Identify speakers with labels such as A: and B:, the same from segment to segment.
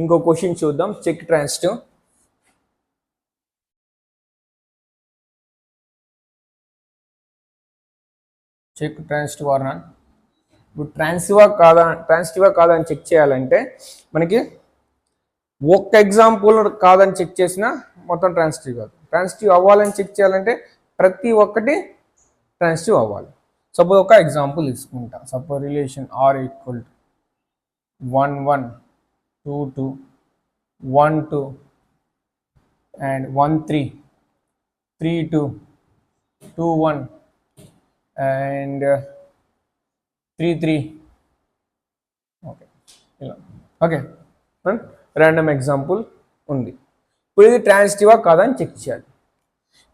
A: ఇంకో క్వశ్చన్ చూద్దాం. Check transitive. Check transitive or not. ఇప్పుడు ట్రాన్సిటివా కాదా అని చెక్ చేయాలంటే మనకి ఒక్క ఎగ్జాంపుల్ కాదని చెక్ చేసినా మొత్తం ట్రాన్సిటివ్ కాదు. ట్రాన్సిటివ్ అవ్వాలని చెక్ చేయాలంటే ప్రతి ఒక్కటి ట్రాన్సిటివ్ అవ్వాలి. సపోజ్ ఒక ఎగ్జాంపుల్ తీసుకుంటా. Suppose relation R equal to 1 1 2 2 1 2 and 1 3 3 2 2 1 and 3 3. Okay, ఇలా ఓకే ర్యాండమ్ ఎగ్జాంపుల్ ఉంది. ఇప్పుడు ఇది ట్రాన్సిటివా కాదా అని చెక్ చేయాలి.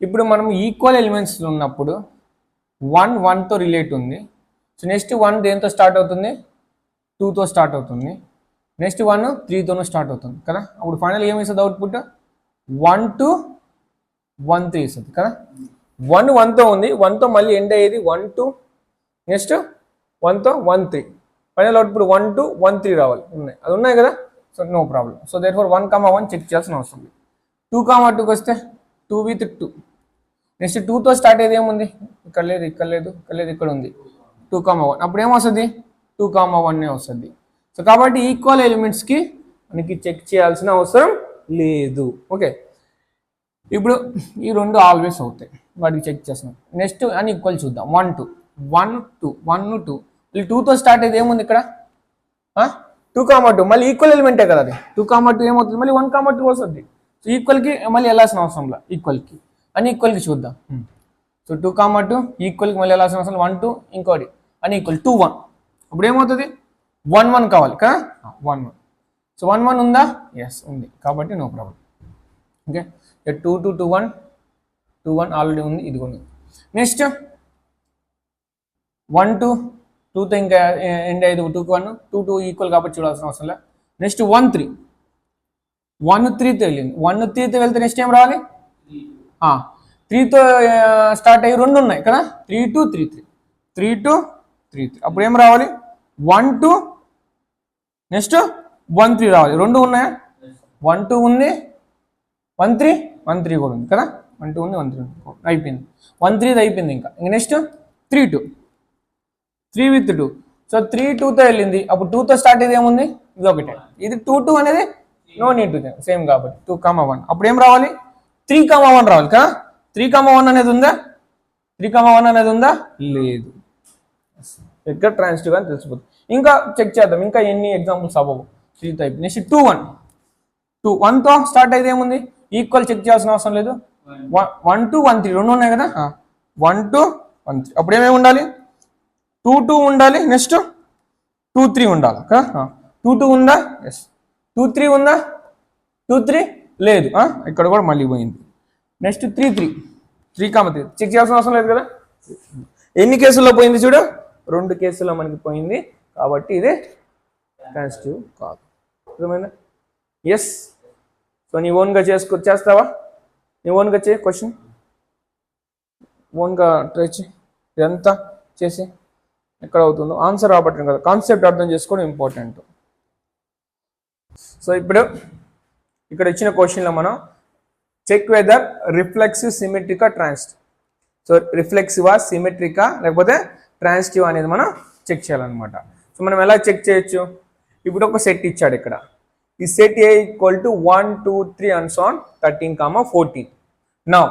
A: ఇప్పుడు మనం ఈక్వల్ ఎలిమెంట్స్ ఉన్నప్పుడు 1 1తో రిలేట్ ఉంది. సో నెక్స్ట్ 1 దేంతో స్టార్ట్ అవుతుంది? 2తో స్టార్ట్ అవుతుంది. నెక్స్ట్ 1 3తోనూ స్టార్ట్ అవుతుంది కదా. అప్పుడు ఫైనల్ ఏమి ఇస్తుంది? అవుట్పుట్ 1 2 1 3 ఇస్తుంది కదా. 1 1తో ఉంది, 1తో మళ్ళీ ఎండ్ అయ్యేది 1 2, నెక్స్ట్ 1తో 1 3. ఫైనల్ అవుట్పుట్ 1 2 1 3 రావాలి. ఉన్నాయి, అది ఉన్నాయి కదా. So no problem. So therefore 1 1 check చేయాల్సిన అవసరం లేదు. 2 2కి వస్తే 2 with 2. నెక్స్ట్ 2తో స్టార్ట్ అయ్యేది ఏముంది? ఇక్కడ లేదు, ఇక్కడ లేదు, ఇక్కడ లేదు, ఇక్కడ ఉంది 2 1. అప్పుడు ఏమొస్తుంది? 2 1 వస్తుంది. సో కాబట్టి ఈక్వల్ ఎలిమెంట్స్కి మనకి చెక్ చేయాల్సిన అవసరం లేదు. ఓకే, ఇప్పుడు ఈ రెండు ఆల్వేస్ అవుతాయి, వాటికి చెక్ చేస్తున్నాం. నెక్స్ట్ అని ఈక్వల్ చూద్దాం. 1 2 1 2 1 2. మళ్ళీ 2తో స్టార్ట్ అయ్యేది ఏముంది ఇక్కడ? 2 2. మళ్ళీ ఈక్వల్ ఎలిమెంటే కదా అది. 2 2 ఏమవుతుంది? మళ్ళీ 1 2 వస్తుంది. సో ఈక్వల్కి మళ్ళీ వెళ్ళాల్సిన అవసరం లేదు. ఈక్వల్కి అని ఈక్వల్కి చూద్దాం. సో 2 2 ఈక్వల్కి మళ్ళీ వెళ్ళాల్సిన అవసరం 1 2, ఇంకోటి అని ఈక్వల్ 2 1. అప్పుడు ఏమవుతుంది? 1 1 కావాలి కదా. 1 1. సో 1 1 ఉందా? ఎస్ ఉంది, కాబట్టి నో ప్రాబ్లం. ఓకే, 2 2 2 1 2 1 ఆల్రెడీ ఉంది, ఇది కూడా ఉంది. నెక్స్ట్ 1 2 2తో ఇంకా ఎండ్ అయ్యేది 2 1 2 2 ఈక్వల్ కాబట్టి చూడాల్సిన అవసరం లేదు. నెక్స్ట్ 1 3 1 3తో వెళ్ళింది. 1 3తో వెళ్తే నెక్స్ట్ ఏం రావాలి? 3తో స్టార్ట్ అయ్యి 2 ఉన్నాయి కదా. 3 2 3 3 3 2 3 3. అప్పుడు ఏం రావాలి? 1 2 నెక్స్ట్ 1 3 రావాలి. 2 ఉన్నాయా? 1 2 ఉంది, 1 3 1 3 కూడా ఉంది కదా. 1 2 ఉంది, 1 3 ఉంది, అయిపోయింది. 1 3 అయిపోయింది. ఇంకా నెక్స్ట్ 3 2 3 with 2. సో 3 2తో వెళ్ళింది. అప్పుడు 2తో స్టార్ట్ అయ్యేది ఏముంది? ఇది ఒకటే. ఇది 2 2 అనేది నో నీడ్ టు సేమ్ కాబట్టి 2 1. అప్పుడు ఏం రావాలి? 3 1 రావాలి కదా. 3 1 అనేది ఉందా? 3 1 అనేది ఉందా? లేదు. ఎక్కడ ట్రాన్సిటివ్ అని తెలిసిపోతుంది. ఇంకా చెక్ చేద్దాం, ఇంకా ఎన్ని ఎగ్జాంపుల్స్ అవ్వవు. 3 టైప్. నెక్స్ట్ 2 1 2 1తో స్టార్ట్ అయితే ఏముంది? ఈక్వల్ చెక్ చేయాల్సిన అవసరం లేదు. 1 2 1 3 రెండు ఉన్నాయి కదా. 1 2 1 3. అప్పుడు ఏమేమి ఉండాలి? 2 2 ఉండాలి, నెక్స్ట్ 2 3 ఉండాలి కదా. 2 2 ఉందా? ఎస్. 2 3 ఉందా? 2 3 లేదు, ఇక్కడ కూడా మళ్ళీ పోయింది. నెక్స్ట్ 3 3 3 3 చెక్ చేయాల్సిన అవసరం లేదు కదా. ఎన్ని కేసుల్లో పోయింది చూడు? 2 కేసుల్లో మనకి పోయింది, కాబట్టి ఇది ట్రాన్సిటివ్ కాదు. అర్థమైందా? ఎస్. సో నీ ఓన్గా చేస్తావా? నీ ఓన్గా చేయి, క్వశ్చన్ ఓన్గా ట్రై చేయి. ఇదంతా చేసి ఎక్కడ అవుతుందో ఆన్సర్ రాబట్టడం కదా, కాన్సెప్ట్ అర్థం చేసుకోవడం ఇంపార్టెంట్. సో ఇప్పుడు ఇక్కడ ఇచ్చిన క్వశ్చన్లో మనం చెక్ వెదర్ రిఫ్లెక్సివ్ సిమెట్రికా ట్రాన్సిటివ్. సో రిఫ్లెక్సివా, సిమెట్రికా, లేకపోతే ట్రాన్సిటివ్ అనేది మనం చెక్ చేయాలన్నమాట. సో మనం ఎలా చెక్ చేయొచ్చు? ఇప్పుడు ఒక సెట్ ఇచ్చాడు ఇక్కడ. ఈ set A equal to 1 2 3 and so on 13 14. Now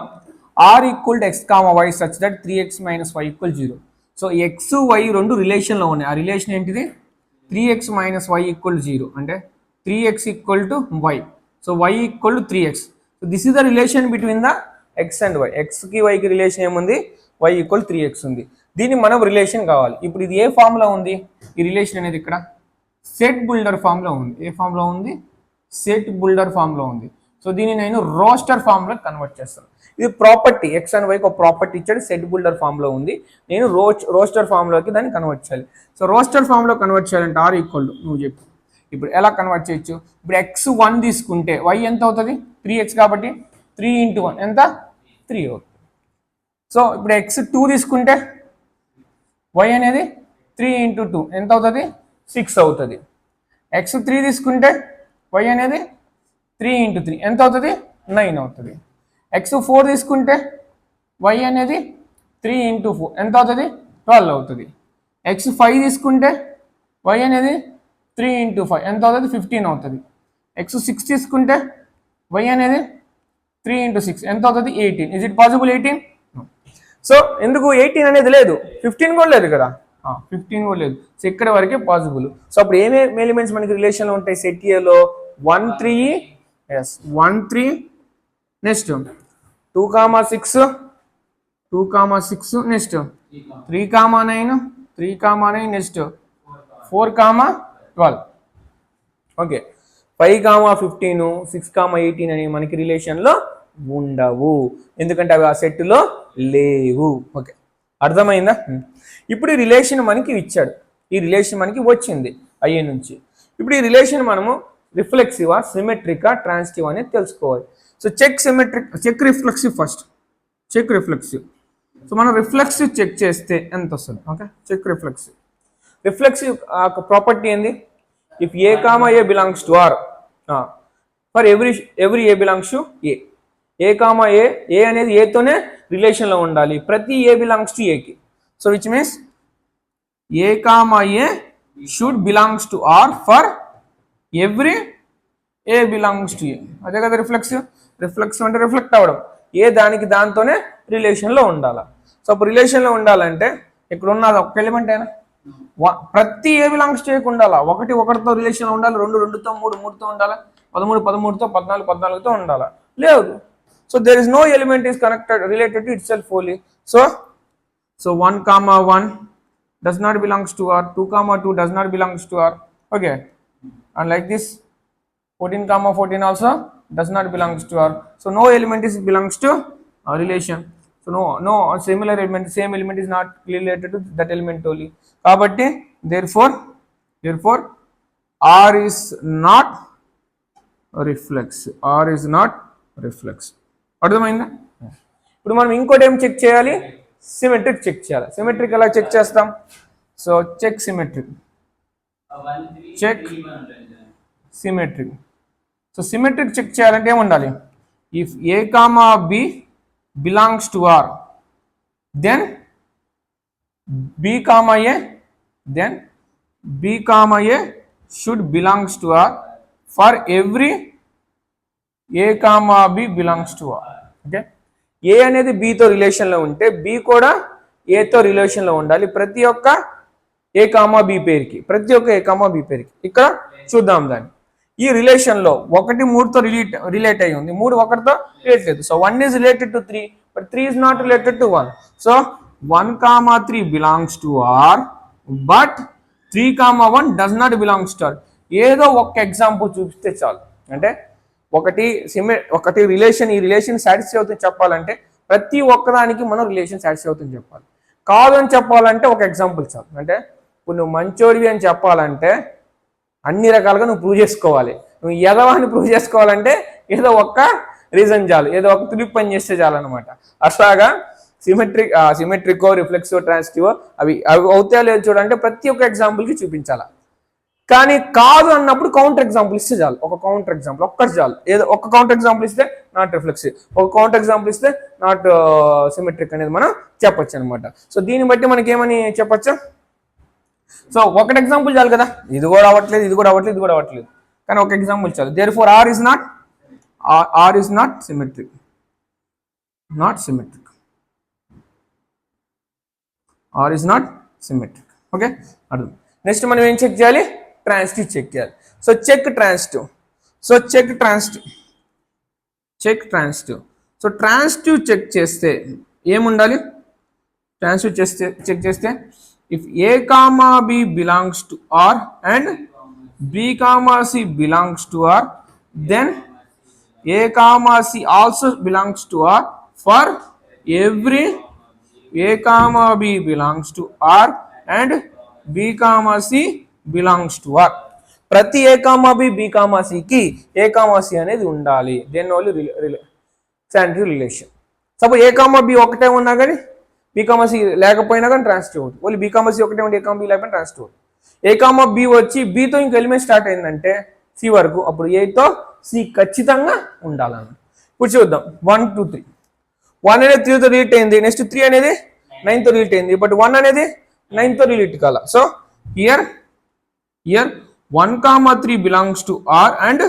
A: r equal to x y such that 3x - y = 0. So x y రెండు రిలేషన్లో ఉన్నాయి. ఆ రిలేషన్ ఏంటిది? 3x - y = 0 అంటే 3x = y. So y = 3x. So this is the relation between the x and y. xకి yకి relation ఏముంది? y = 3x ఉంది. దీన్ని మనం రిలేషన్ కావాలి. ఇప్పుడు ఇది ఏ ఫామ్లో ఉంది? ఈ రిలేషన్ అనేది ఇక్కడ సెట్ బుల్డర్ ఫామ్లో ఉంది. ఏ ఫామ్లో ఉంది? సెట్ బుల్డర్ ఫామ్లో ఉంది. సో దీన్ని నేను రోస్టర్ ఫామ్లో కన్వర్ట్ చేస్తాను. ఇది ప్రాపర్టీ, ఎక్స్ అండ్ వైకి ఒక ప్రాపర్టీ ఇచ్చాడు, సెట్ బుల్డర్ ఫామ్లో ఉంది. నేను రోస్టర్ ఫామ్లోకి దాన్ని కన్వర్ట్ చేయాలి. సో రోస్టర్ ఫామ్లో కన్వర్ట్ చేయాలంటే r ఈక్వల్ టు నువ్వు చెప్పు. ఇప్పుడు ఎలా కన్వర్ట్ చేయొచ్చు? ఇప్పుడు x1 తీసుకుంటే y ఎంత అవుతుంది? 3x కాబట్టి 3 × 1 ఎంత? 3 అవుతుంది. సో ఇప్పుడు x2 తీసుకుంటే y అనేది 3 × 2 ఎంత అవుతుంది? 6 అవుతుంది. x3 తీసుకుంటే వై అనేది 3 × 3 ఎంత అవుతుంది 9 అవుతుంది. ఎక్స్ 4 తీసుకుంటే వై అనేది 3 × 4 ఎంత అవుతుంది 12 అవుతుంది. ఎక్స్ 5 తీసుకుంటే వై అనేది 3 × 5 ఎంత అవుతుంది 15 అవుతుంది. ఎక్స్ 6 తీసుకుంటే వై అనేది 3 × 6 ఎంత అవుతుంది 18. Is it possible 18? సో ఎందుకు 18 అనేది లేదు, 15 కూడా లేదు కదా, 15 కూడా లేదు. సో ఇక్కడ వరకే పాసిబుల్. సో అప్పుడు ఏమేమి ఎలిమెంట్స్ మనకి రిలేషన్లో ఉంటాయి సెట్ ఏలో 1 3 1 3 నెక్స్ట్ 2, 6 2, 6 నెక్స్ట్ 3, 9 3, 9 నెక్స్ట్ 4, 12. ఓకే 5, 15 6, 18 అని మనకి రిలేషన్లో ఉండవు, ఎందుకంటే అవి ఆ సెట్లో లేవు. ఓకే అర్థమైందా? ఇప్పుడు ఈ రిలేషన్ మనకి ఇచ్చాడు, ఈ రిలేషన్ మనకి వచ్చింది ఐఏ నుంచి. ఇప్పుడు ఈ రిలేషన్ మనము రిఫ్లెక్సివా సిమెట్రికా ట్రాన్సిటివ్ అనేది తెలుసుకోవాలి. So check reflexive first, check reflexive. So మనం రిఫ్లెక్సివ్ చెక్ చేస్తే ఎంత వస్తుంది? ఓకే చెక్ రిఫ్లెక్సివ్ ప్రాపర్టీ ఏంది? If A comma A belongs to R, for every A belongs to A comma A అనేది ఏతోనే రిలేషన్లో ఉండాలి, ప్రతి ఏ బిలాంగ్స్ టు ఏకి. So which means A comma A should belongs to R for every A belongs to A. అదే కదా reflexive అంటే reflect అవ్వడం, ఏ దానికి దాంతోనే రిలేషన్లో ఉండాలి. సో అప్పుడు రిలేషన్లో ఉండాలంటే ఇక్కడ ఉన్నది ఒక ఎలిమెంట్ అయినా ప్రతి ఏ బిలాంగ్స్ టు ఏకి ఉండాలా, 1 1తో రిలేషన్లో ఉండాలి, 2 2తో 3 3తో ఉండాలా, 13 13తో 14 14తో ఉండాలా, లేదు. So there is no element is related to itself only. So 1, 1 does not belongs to R, 2, 2 does not belongs to R. Okay, and like this 14, 14 also does not belongs to R. So no element is belongs to a relation. So no similar element, same element is not related to that element only. Kabatti therefore R is not reflexive. R is not reflexive. అర్థమైందా? ఇప్పుడు మనం ఇంకోటి ఏం check చేయాలి? Symmetric check చేయాలి. Symmetric ఎలా check చేస్తాం? So check symmetric, so symmetric check చేయాలంటే ఏముండాలి? If A comma B belongs to R, then B comma A should belongs to R for every A comma B belongs to R. Okay A అనేది బితో రిలేషన్లో ఉంటే B కూడా ఏతో రిలేషన్లో ఉండాలి, ప్రతి ఒక్క ఏ కామా బి పేరుకి, ప్రతి ఒక్క ఏ కామా బి పేరుకి. ఇక్కడ చూద్దాం దాన్ని. ఈ రిలేషన్లో 1 3తో రిలేట్ అయ్యి ఉంది, 3 1తో రిలేట్ లేదు. So 1 is related to 3, but 3 is not related to 1. So 1, 3 belongs to R, but 3, 1 does not belongs to R. ఏదో ఒక ఎగ్జాంపుల్ చూపిస్తే చాలు. అంటే ఒకటి రిలేషన్, ఈ రిలేషన్ సాటిస్ఫై అవుతుంది చెప్పాలంటే ప్రతి ఒక్కదానికి మనం రిలేషన్ సాటిస్ఫై అవుతుంది చెప్పాలి. కాదు అని చెప్పాలంటే ఒక ఎగ్జాంపుల్ చాలు. అంటే ఇప్పుడు నువ్వు మంచోడివి అని చెప్పాలంటే అన్ని రకాలుగా నువ్వు ప్రూవ్ చేసుకోవాలి. నువ్వు ఎదవాన్ని ప్రూవ్ చేసుకోవాలంటే ఏదో ఒక్క రీజన్ చాలు, ఏదో ఒక తులిప్ పని చేస్తే చాలు అనమాట. అట్లాగా సిమెట్రికో రిఫ్లెక్సివో ట్రాన్సిటివో అవి అవుతాయో లేదో చూడాలంటే ప్రతి ఒక్క ఎగ్జాంపుల్కి చూపించాలా. కానీ కాదు అన్నప్పుడు కౌంటర్ ఎగ్జాంపుల్ ఇస్తే చాలు, ఒక కౌంటర్ ఎగ్జాంపుల్ ఒక్కటి చాలు. ఏదో ఒక కౌంటర్ ఎగ్జాంపుల్ ఇస్తే నాట్ రిఫ్లెక్సివ్, ఒక కౌంటర్ ఎగ్జాంపుల్ ఇస్తే నాట్ సిమెట్రిక్ అనేది మనం చెప్పొచ్చు అనమాట. సో దీన్ని బట్టి మనకి ఏమని చెప్పొచ్చు? సో ఒకటి ఎగ్జాంపుల్ చాలు కదా, ఇది కూడా అవ్వట్లేదు, ఇది కూడా అవ్వట్లేదు, ఇది కూడా అవ్వట్లేదు, కానీ ఒక ఎగ్జాంపుల్ చాలు. Therefore R is not symmetric, R is not symmetric. Okay అర్థం. నెక్స్ట్ మనం ఏం చెక్ చేయాలి? ట్రాన్సిటివ్ చెక్ చేయాలి. So check transitive. So transitive check చేస్తే ఏముండాలి? ట్రాన్సిటివ్ చెక్ చేస్తే if A comma B belongs to R and B comma C belongs to R, then A comma C also belongs to R for every A comma B belongs to R and B comma C belongs to are. ప్రతి A comma B B comma సికి A comma C అనేది ఉండాలి. Then only transitive relation. Suppose A comma B ఒకటే ఉన్నా కానీ B comma C లేకపోయినా కానీ transitive అవుతుంది. ఓన్లీ బి కామా సి ఒకటే ఉండి ఏ కామా బి లేకపోయినా ట్రాన్సిటివ్ అవుతుంది. ఏ కామా బి వచ్చి బితో ఇంక ఎలిమెంట్ స్టార్ట్ అయిందంటే సి వరకు, అప్పుడు ఏతో సి ఖచ్చితంగా ఉండాలన్నమాట. ఇప్పుడు చూద్దాం 1 2 3. 1 అనేది 3తో రిలేట్ అయింది, నెక్స్ట్ 3 అనేది 9తో రిలేట్ అయింది, బట్ 1 అనేది 9తో రిలేట్ కాల. So here 1, 3 belongs to R and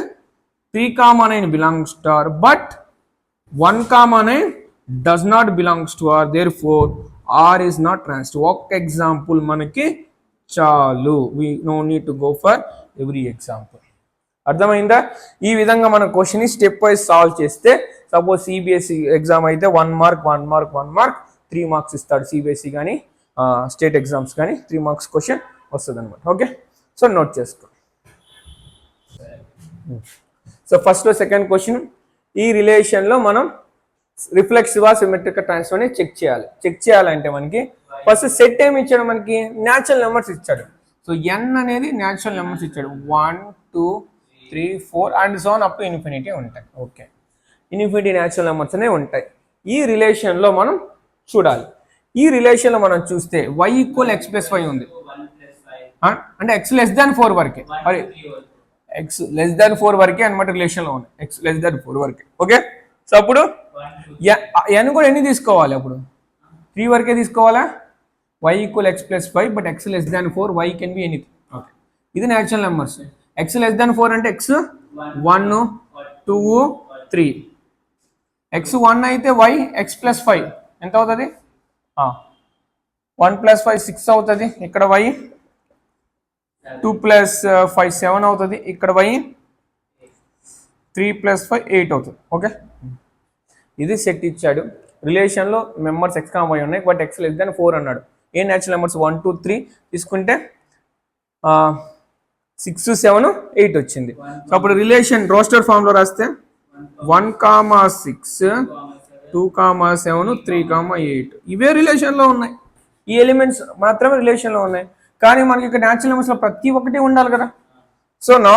A: 3, 9 belongs to R, but 1, 9 does not belongs to R, therefore R is not transitive. ఒక ఎగ్జాంపుల్ మనకి చాలు, we no need to go for every example. అర్థమైందా? ఈ విధంగా మన question ని step wise solve చేస్తే, suppose CBSE exam అయితే 1 మార్క్ 3 మార్క్స్ ఇస్తాడు. సిబిఎస్ఈ కానీ స్టేట్ ఎగ్జామ్స్ కానీ 3 మార్క్స్ క్వశ్చన్ వస్తుంది అనమాట. ఓకే, సో నోట్ చేసుకో. సో ఫస్ట్ సెకండ్ క్వశ్చన్, ఈ రిలేషన్లో మనం రిఫ్లెక్సివా సిమెట్రిక్ ట్రాన్స్ఫర్ ని చెక్ చేయాలి. చెక్ చేయాలంటే మనకి ఫస్ట్ సెట్ ఏమి ఇచ్చాడు, మనకి న్యాచురల్ నెంబర్స్ ఇచ్చాడు. సో ఎన్ అనేది న్యాచురల్ నెంబర్స్ ఇచ్చాడు, 1 2 3 4 and so on up to infinity ఉంటాయి. ఓకే, ఇన్ఫినిటీ న్యాచురల్ నెంబర్స్ అనేవి ఉంటాయి. ఈ రిలేషన్లో మనం చూడాలి. ఈ రిలేషన్లో మనం చూస్తే y = x+y ఉంది, అంటే x<4 వరకే, మరి x<4 వరకే అనమాట రిలేషన్లో ఉంది, x<4 వరకే. ఓకే, సో అప్పుడు n కూడా ఎన్ని తీసుకోవాలి, అప్పుడు 3 వరకే తీసుకోవాలా. y = x+y, but x<4, y can be anything. Okay, ఇది న్యాచురల్ నెంబర్స్. x<4 అంటే x 1 2 3, x 1 అయితే y x+5 ఎంత అవుతుంది, 1 + 5 6 అవుతుంది, ఇక్కడ y 2 + 5 7 అవుతుంది, ఇక్కడ y 3 + 5 8 అవుతుంది. ఓకే, ఇది సెట్ ఇచ్చాడు. రిలేషన్లో మెంబర్స్ x, y ఉన్నాయి, బట్ x<4 అన్నాడు. ఏ న్యాచురల్ నెంబర్స్ 1 2 3 తీసుకుంటే 6 7 8 వచ్చింది. సో అప్పుడు రిలేషన్ రోస్టర్ ఫామ్లో రాస్తే 1, 6 2, 7 3, 8 ఇవే రిలేషన్లో ఉన్నాయి. ఈ ఎలిమెంట్స్ మాత్రమే రిలేషన్లో ఉన్నాయి, కానీ మనకి ఇక్కడ న్యాచురల్ నెంబర్స్లో ప్రతి ఒక్కటి ఉండాలి కదా. సో నా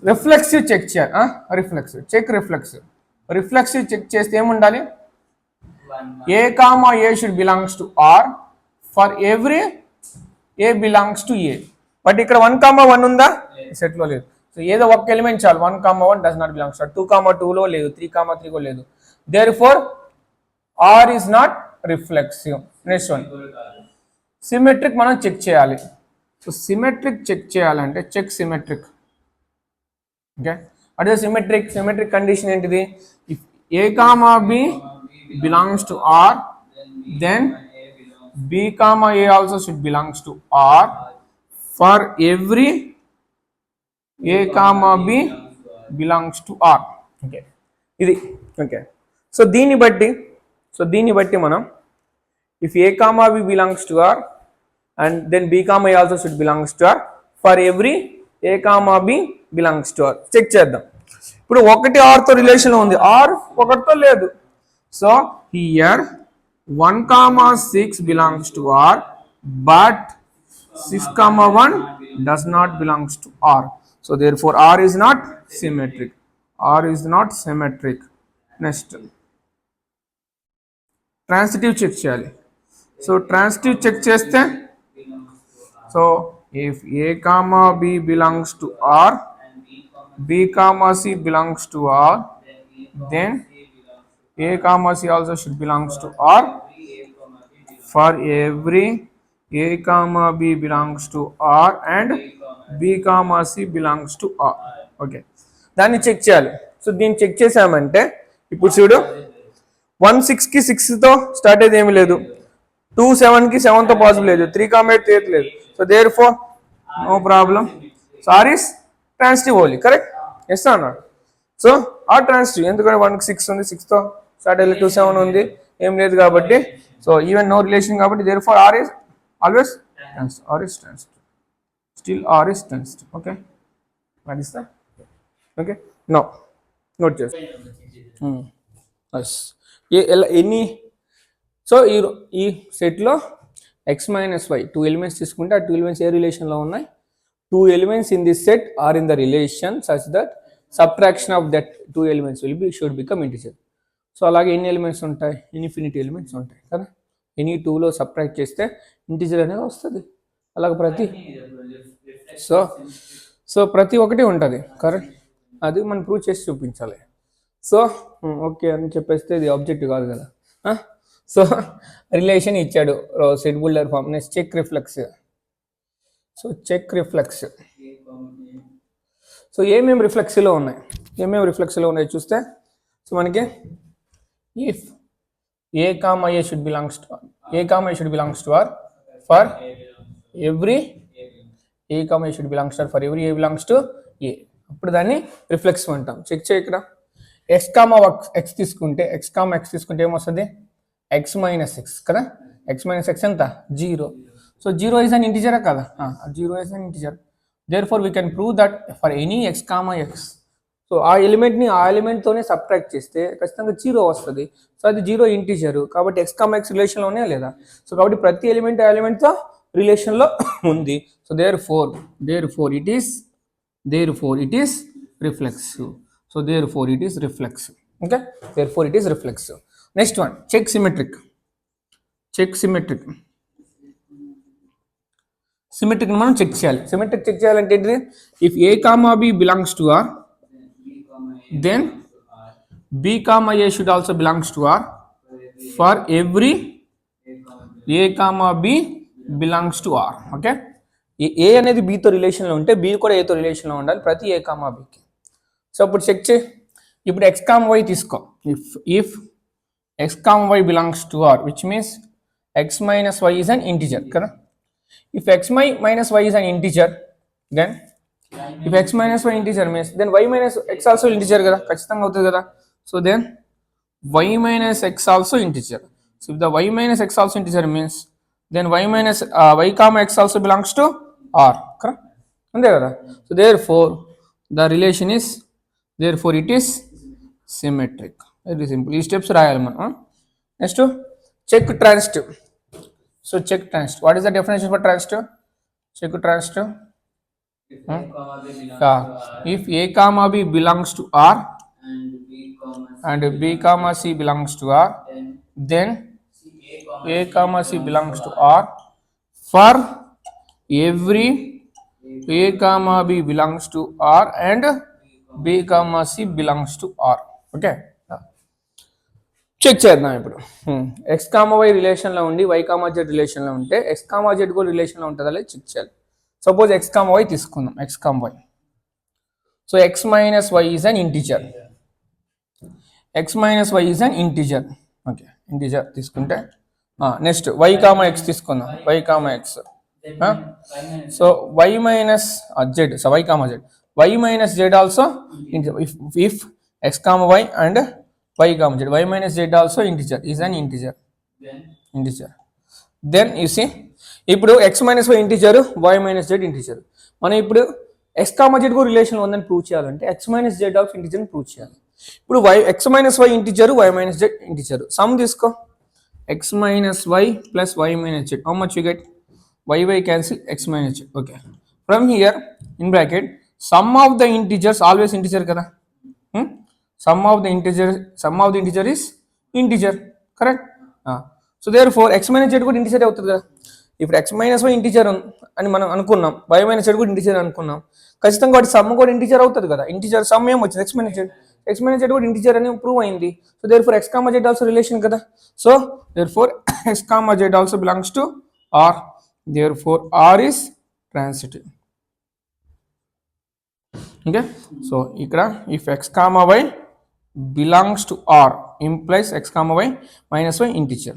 A: రిఫ్లెక్సివ్ చెక్ చేయాలి. రిఫ్లెక్సివ్ చెక్ చేస్తే ఏముండాలి, a, a should belongs to R for every a belongs to a. But ఇక్కడ 1, 1 ఉందా, సెట్లో లేదు. సో ఏదో ఒక ఎలిమెంట్ చాలు, 1, 1 డస్ నాట్ బిలాంగ్స్ టు 2, 2లో లేదు, 3, 3 కూడా లేదు. Therefore R is not reflexive. Next one symmetric మనం చెక్ చేయాలి. సో సిమెట్రిక్ చెక్ చేయాలంటే చెక్ సిమెట్రిక్. ఓకే, అదే సిమెట్రిక్ కండిషన్ ఏంటిది, if a, b belongs to R, then b, a also should belongs to R for every a, b belongs to R. Okay, ఇది okay. So దీన్ని బట్టి మనం if a, b belongs to R and then b, a also should belongs to R for every a, b belongs to R check చేద్దాం. ఇప్పుడు 1 R తో relation ఉంది, R 1తో లేదు. So here 1, 6 belongs to R, but 6, 1 does not belongs to R. So therefore R is not symmetric. Next transitive check చేయాలి. So transitive check చేస్తే, so if a, b belongs to R, b, c belongs to R, then a, c also should belongs to R for every a, b belongs to R and b, c belongs to R. Okay, దాన్ని check చేయాలి. So దీన్ని check చేసామంటే ఇప్పుడు చూడు, 1 6కి 6తో start అయ్యేది ఏమి లేదు, 2 7కి 7తో పాసిబుల్ లేదు, 3, 8 లేదు. So therefore no problem. So R is transitive only, correct? Yes అన్నాడు. సో ఆర్ ట్రాన్సిటివ్, ఎందుకంటే 1కి 6 ఉంది, 6తో స్టార్ట్ అయ్యే 2 7 ఉంది, ఏం లేదు కాబట్టి. సో ఈవెన్ నో రిలేషన్ కాబట్టి therefore R is always transitive. Still R is transitive. Okay, what is the okay no note చేసి ఎన్ని. సో ఈ సెట్లో x - y 2 ఎలిమెంట్స్ తీసుకుంటే ఆ 2 ఎలిమెంట్స్ ఏ రిలేషన్లో ఉన్నాయి, 2 elements in this set are in the relation such that subtraction of that 2 elements should become integer. So అలాగే ఎన్ని ఎలిమెంట్స్ ఉంటాయి, ఇన్ఫినిటీ ఎలిమెంట్స్ ఉంటాయి కదా. ఎనీ 2లో సబ్ట్రాక్ట్ చేస్తే ఇంటిజర్ అనేది వస్తుంది, అలాగే ప్రతి. సో సో ప్రతి ఒక్కటి ఉంటుంది కరెక్ట్, అది మనం ప్రూవ్ చేసి చూపించాలి. సో ఓకే అని చెప్పేస్తే ఇది ఆబ్జెక్టివ్ కాదు కదా. సో రిలేషన్ ఇచ్చాడు set builder form. Next check reflex. So check reflex, so ఏమేమి రిఫ్లెక్స్లో ఉన్నాయి చూస్తే, సో మనకి if A comma A should belongs to R for every A comma A should belongs to R for every A belongs to A, అప్పుడు దాన్ని reflex అంటాం. Check చేయి ఇక్కడ. ఎక్స్ కామా ఎక్స్ తీసుకుంటే ఏమొస్తుంది, ఎక్స్ మైనస్ ఎక్స్ కదా. X minus X ఎంత, 0. So 0 is an ఇంటిజరా కదా, 0 is an integer. therefore we can prove that for any x comma x, so ఆ ఎలిమెంట్తోనే సబ్ట్రాక్ట్ చేస్తే ఖచ్చితంగా 0 వస్తుంది. సో అది 0 ఇంటిజర్ కాబట్టి ఎక్స్ కామా ఎక్స్ రిలేషన్లోనే లేదా. సో కాబట్టి ప్రతి ఎలిమెంట్ ఆ ఎలిమెంట్తో రిలేషన్లో ఉంది. So therefore it is reflexive. So therefore it is reflexive. Okay, therefore it is reflexive. Next one, check symmetric. Symmetric మనం చెక్ చేయాలి. సిమెట్రిక్ చెక్ చేయాలంటే ఏంటిది, if A comma B belongs to R then B comma A should also belongs to R for every A comma B belongs to R. Okay, A అనేది బితో రిలేషన్లో ఉంటే B కూడా ఏతో రిలేషన్లో ఉండాలి ప్రతి ఏ కామా బికి. సో అప్పుడు చెక్ చేయి. ఇప్పుడు ఎక్స్ కామా వై తీసుకో. If x comma y belongs to R which means x minus y is an integer కదా. If x minus y is an integer, then if x minus y integer means then y minus x also integer kada, ఖచ్చితంగా అవుతుంది కదా. So then y minus x also integer. So if the y minus x also integer means then y minus y comma x also belongs to R, correct? అంతే కదా. So therefore it is symmetric. Very simple. ఈ steps రాయాలి మనం. Next check transitive. So check transitive. What is the definition for transitive? Check transitive. If a comma b belongs to R and b comma c belongs to R, then a comma c belongs to R for every a comma b belongs to R and b comma c belongs to R. Okay. Check చేద్దాం ఇప్పుడు. X comma why రిలేషన్లో ఉండి why comma Z రిలేషన్లో ఉంటే X comma Z కూడా రిలేషన్లో ఉంటుందా లేదా చెక్ చేయాలి. సపోజ్ ఎక్స్ కామా వై తీసుకుందాం. X comma y, so x minus y is an integer. Okay, integer తీసుకుంటే నెక్స్ట్ వై కామా ఎక్స్ తీసుకుందాం. Y comma x, so y minus z, so y comma z, y minus z also integer. If x comma y and y comma z, y minus z also integer is an integer. Then you see, ఇప్పుడు x minus y integer, y minus z integer. మనం ఇప్పుడు x comma z కూడా relation ఉందని prove చేయాలంటే x minus z also integer అని prove చేయాలి. ఇప్పుడు x minus y integer, y minus z integer. Some తీసుకో, x minus y plus y minus z, how much you get? y cancel, x minus z. Okay, from here in bracket sum of the integers always integer కదా. Sum of the integer is integer, correct? So therefore x minus z కూడా integer అవుతుంది కదా. ఇప్పుడు x minus y integer అని మనం అనుకున్నాం, y minus z కూడా integer అనుకున్నాం, ఖచ్చితంగా వాటి సమ్ కూడా ఇంటిజర్ అవుతుంది కదా. ఇంటిజర్ సమ్ ఏం వచ్చింది, x minus z కూడా ఇంటిజర్ అని ప్రూవ్ అయింది. So therefore x comma z also relation కదా. So therefore x comma z also belongs to R. Therefore R is transitive. Okay, so ఇక్కడ if x comma y belongs to R implies x comma y minus y integer,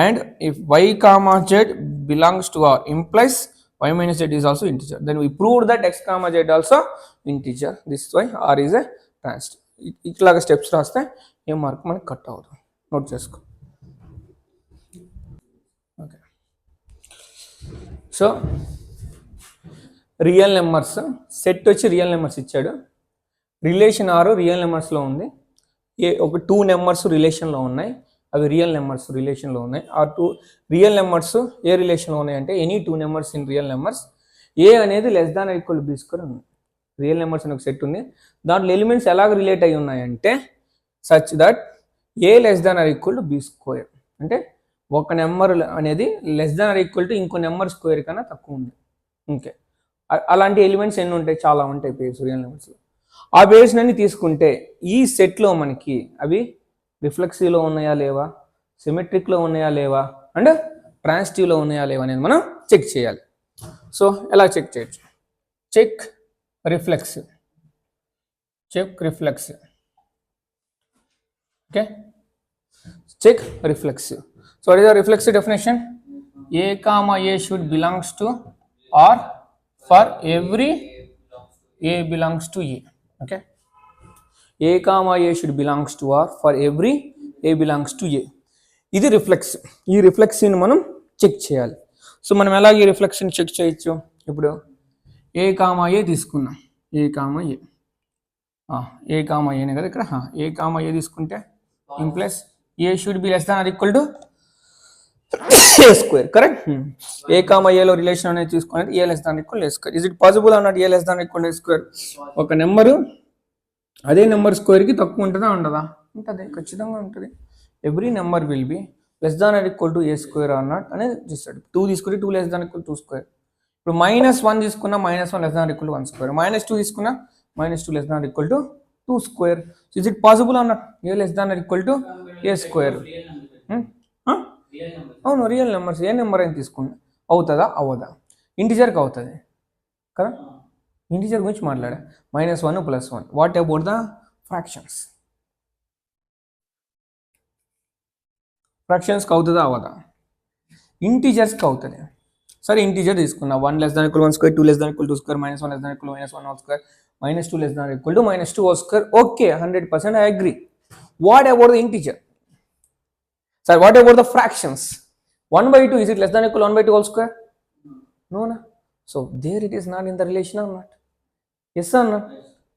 A: and if y comma z belongs to R implies y minus z is also integer. Then we proved that x comma z also integer. This is why R is a transitive. ఇట్లాగా steps రాస్తే ఏ mark మనకి cut అవుతుంది, note చేసుకో. Okay, so real numbers set వచ్చి real numbers ఇచ్చాడు. Relation ఆరు real నెంబర్స్లో ఉంది. ఒక 2 నెంబర్స్ రిలేషన్లో ఉన్నాయి, అవి రియల్ నెంబర్స్ రిలేషన్లో ఉన్నాయి. ఆ 2 రియల్ నెంబర్స్ ఏ రిలేషన్లో ఉన్నాయి అంటే any 2 numbers in real numbers A అనేది less than or equal B square ఉంది. రియల్ నెంబర్స్ అని ఒక సెట్ ఉంది, దాంట్లో ఎలిమెంట్స్ ఎలాగ రిలేట్ అయి ఉన్నాయంటే such that A less than or equal to B square, అంటే ఒక నెంబర్ అనేది less than or equal to ఇంకో నెంబర్ స్క్వేర్ కన్నా తక్కువ ఉంది. ఓకే, అలాంటి ఎలిమెంట్స్ ఎన్ని ఉంటాయి, చాలా ఉంటాయి పేర్స్ రియల్ నెంబర్స్లో. ఆ పేర్స్ అన్ని తీసుకుంటే ఈ సెట్లో మనకి అవి రిఫ్లెక్సివ్లో ఉన్నాయా లేవా, సిమెట్రిక్లో ఉన్నాయా లేవా, అండ్ ట్రాన్సిటివ్లో ఉన్నాయా లేవా అనేది మనం చెక్ చేయాలి. సో ఎలా చెక్ చేయొచ్చు? Check reflexive, check reflexive. Okay, check reflexive. So what is the reflexive definition? A comma A should belongs to or for every A belongs to A. Okay, A comma A should belongs to or for every A belongs to A. ఇది reflex. ఈ రిఫ్లెక్స్ని మనం check చేయాలి. So మనం ఎలా ఈ reflection check చేయొచ్చు? ఇప్పుడు ఏ comma ఏ తీసుకున్నాం, ఏ కామా ఏ, ఏ కామా ఏనే కదా ఇక్కడ, ఏ కామా ఏ తీసుకుంటే implies A should be less than or equal to A square. Correct. A comma ఏలో రిలేషన్ అనేది తీసుకునేది A less than equal A square. Is it possible అన్నట్టు A less than equal A square? ఒక number అదే number స్క్వేర్కి తక్కువ ఉంటుందా ఉండదా? ఉంటుంది, ఖచ్చితంగా ఉంటుంది. Every number will be less than or equal to A square or not అనేది చూస్తాడు. 2 తీసుకుంటే 2 లెస్ దాన్ ఈక్వల్ 2 స్క్వేర్. ఇప్పుడు -1 తీసుకున్నా -1 లెస్ దాన్ ఈక్వల్ 1 స్క్వేర్. -2 తీసుకున్నా -2 less than equal to 2 square. Is it possible అన్నట్ A less than or equal to A square? అవును, real numbers ఏ number అయినా తీసుకున్నా అవుతుందా అవ్వదా? ఇంటిజర్కి అవుతుంది కదా. ఇంటిజర్ గురించి మాట్లాడా, -1 +1. What about the fractions? ఫ్రాక్షన్స్కి అవుతుందా అవ్వదా? ఇంటీజర్స్కి అవుతుంది. సరే ఇంటీజర్ తీసుకున్నా, 1 less than equal 1 square, 2 less than equal 2 square, -1 less than equal -1 whole square, -2 less than equal to -2 whole square. Okay, 100% I agree. What about the integer? Sir, what about the fractions? 1/2, is it less than or equal 1/2 whole square? No, no. So there it is not in the relation or not? Yes or no?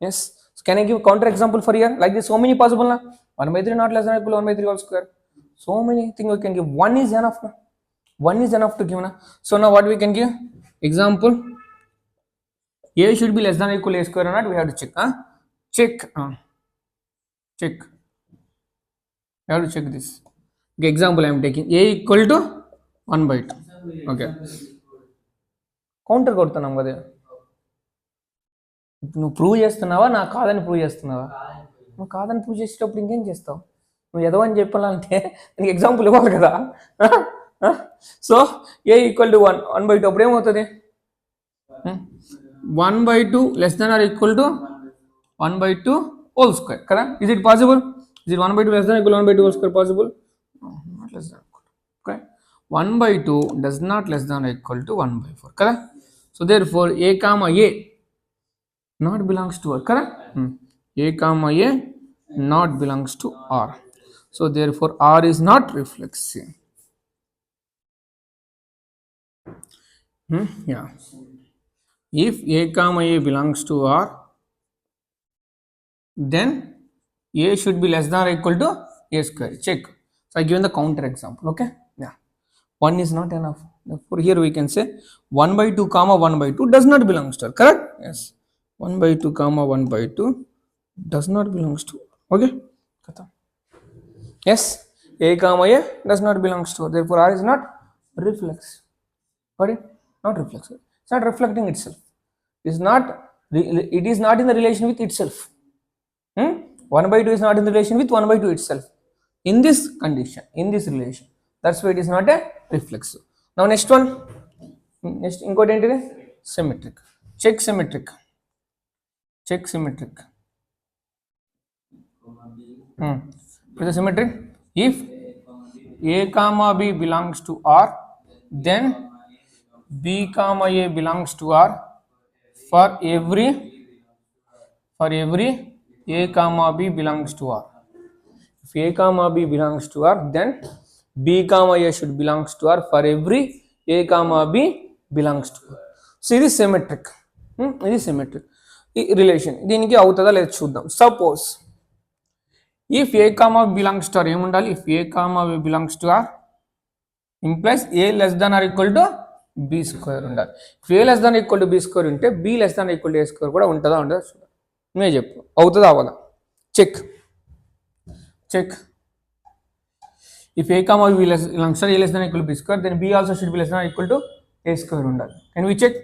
A: Yes. So can I give counter example for here? Like this, so many possible na? 1/3 not less than or equal 1/3 whole square. So many things we can give. 1 is enough na? 1 is enough to give na? So now what we can give? Example. A should be less than or equal a square or not? We have to check. Check. Check. We have to check this. Okay, example I am taking. A equal to 1/2. Okay. Counter కొడుతున్నాం కదా. నువ్వు prove చేస్తున్నావా నా కాదని prove చేస్తున్నావా? నువ్వు కాదని prove చేసేటప్పుడు ఇంకేం చేస్తావు? నువ్వు ఎదవని చెప్పాలంటే నీకు ఎగ్జాంపుల్ ఇవ్వాలి కదా. సో ఏ ఈక్వల్ టు 1/2 అప్పుడు ఏమవుతుంది? 1/2 less than or equal to 1/2 whole square కదా. Is it possible? Is it 1/2 less than equal 1/2 whole square possible? Not less than equal. Okay, 1/2 does not less than or equal to 1/4. Correct. So therefore a comma a not belongs to R. Correct. A comma a not belongs to R. So therefore R is not reflexive. Yeah. If a comma a belongs to R, then a should be less than or equal to a square. Check. So I given the counter example. Okay, yeah, 1 is not enough. Therefore here we can say 1/2 comma 1/2 does not belongs to R. Correct. Yes, 1/2 comma 1/2 does not belongs to. Okay, yes, a comma a does not belongs to R. Therefore R is not reflexive. Got it? Not reflexive. It's not reflecting itself. It is not in the relation with itself. 1/2 is not in the relation with 1/2 itself. In this condition, in this relation, that's why it is not a reflexive. Now next one, next incode entity, symmetric. Check symmetric. Check symmetric. With the symmetric, if a comma b belongs to R, then b comma a belongs to R for every a comma b belongs to R. If a comma b belongs to R, then b comma a should belongs to R for every a comma b belongs to R. So ఇది symmetric. ఇది symmetric relation. దీనికి అవుతుందా లేదా చూద్దాం. Suppose if a comma b belongs to R, ఏముండాలి? If a comma b belongs to R implies a less than or equal to b square ఉండాలి. If a less than or equal to b square ఉంటే b less than or equal to a square కూడా ఉంటుందా ఉండదా చూడాలి. నువ్వే చెప్పు, అవుతుందా అవ్వదా? Check. Check. If a comma b belongs to a less than or equal to b square, then b also should be less than or equal to a square. Can we check?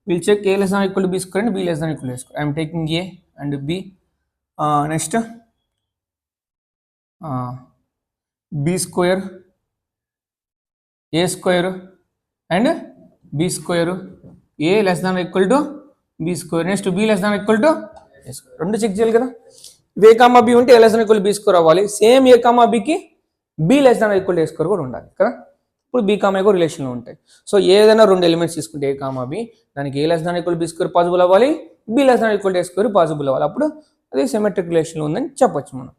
A: we'll check a less than or equal to b square and b less than or equal to a square. I am taking a and b. Next b square, a square and b square, a less than or equal to b square. Next b less than or equal to a square. రెండు check చేయాలి కదా. a comma b ఉంటే a less than or equal to b square అవ్వాలి. Same a comma b కి b less than or equal to a square కూడా ఉండాలి కదా. ఇప్పుడు బీ కామా కూడా రిలేషన్లో ఉంటాయి. సో ఏదైనా రెండు ఎలిమెంట్స్ తీసుకుంటే ఏ కామా బి, దానికి A less than equal B square possible అవ్వాలి, B less than equal A square possible అవ్వాలి. అప్పుడు అది సిమెట్రిక్ రిలేషన్లో ఉందని చెప్పొచ్చు మనం.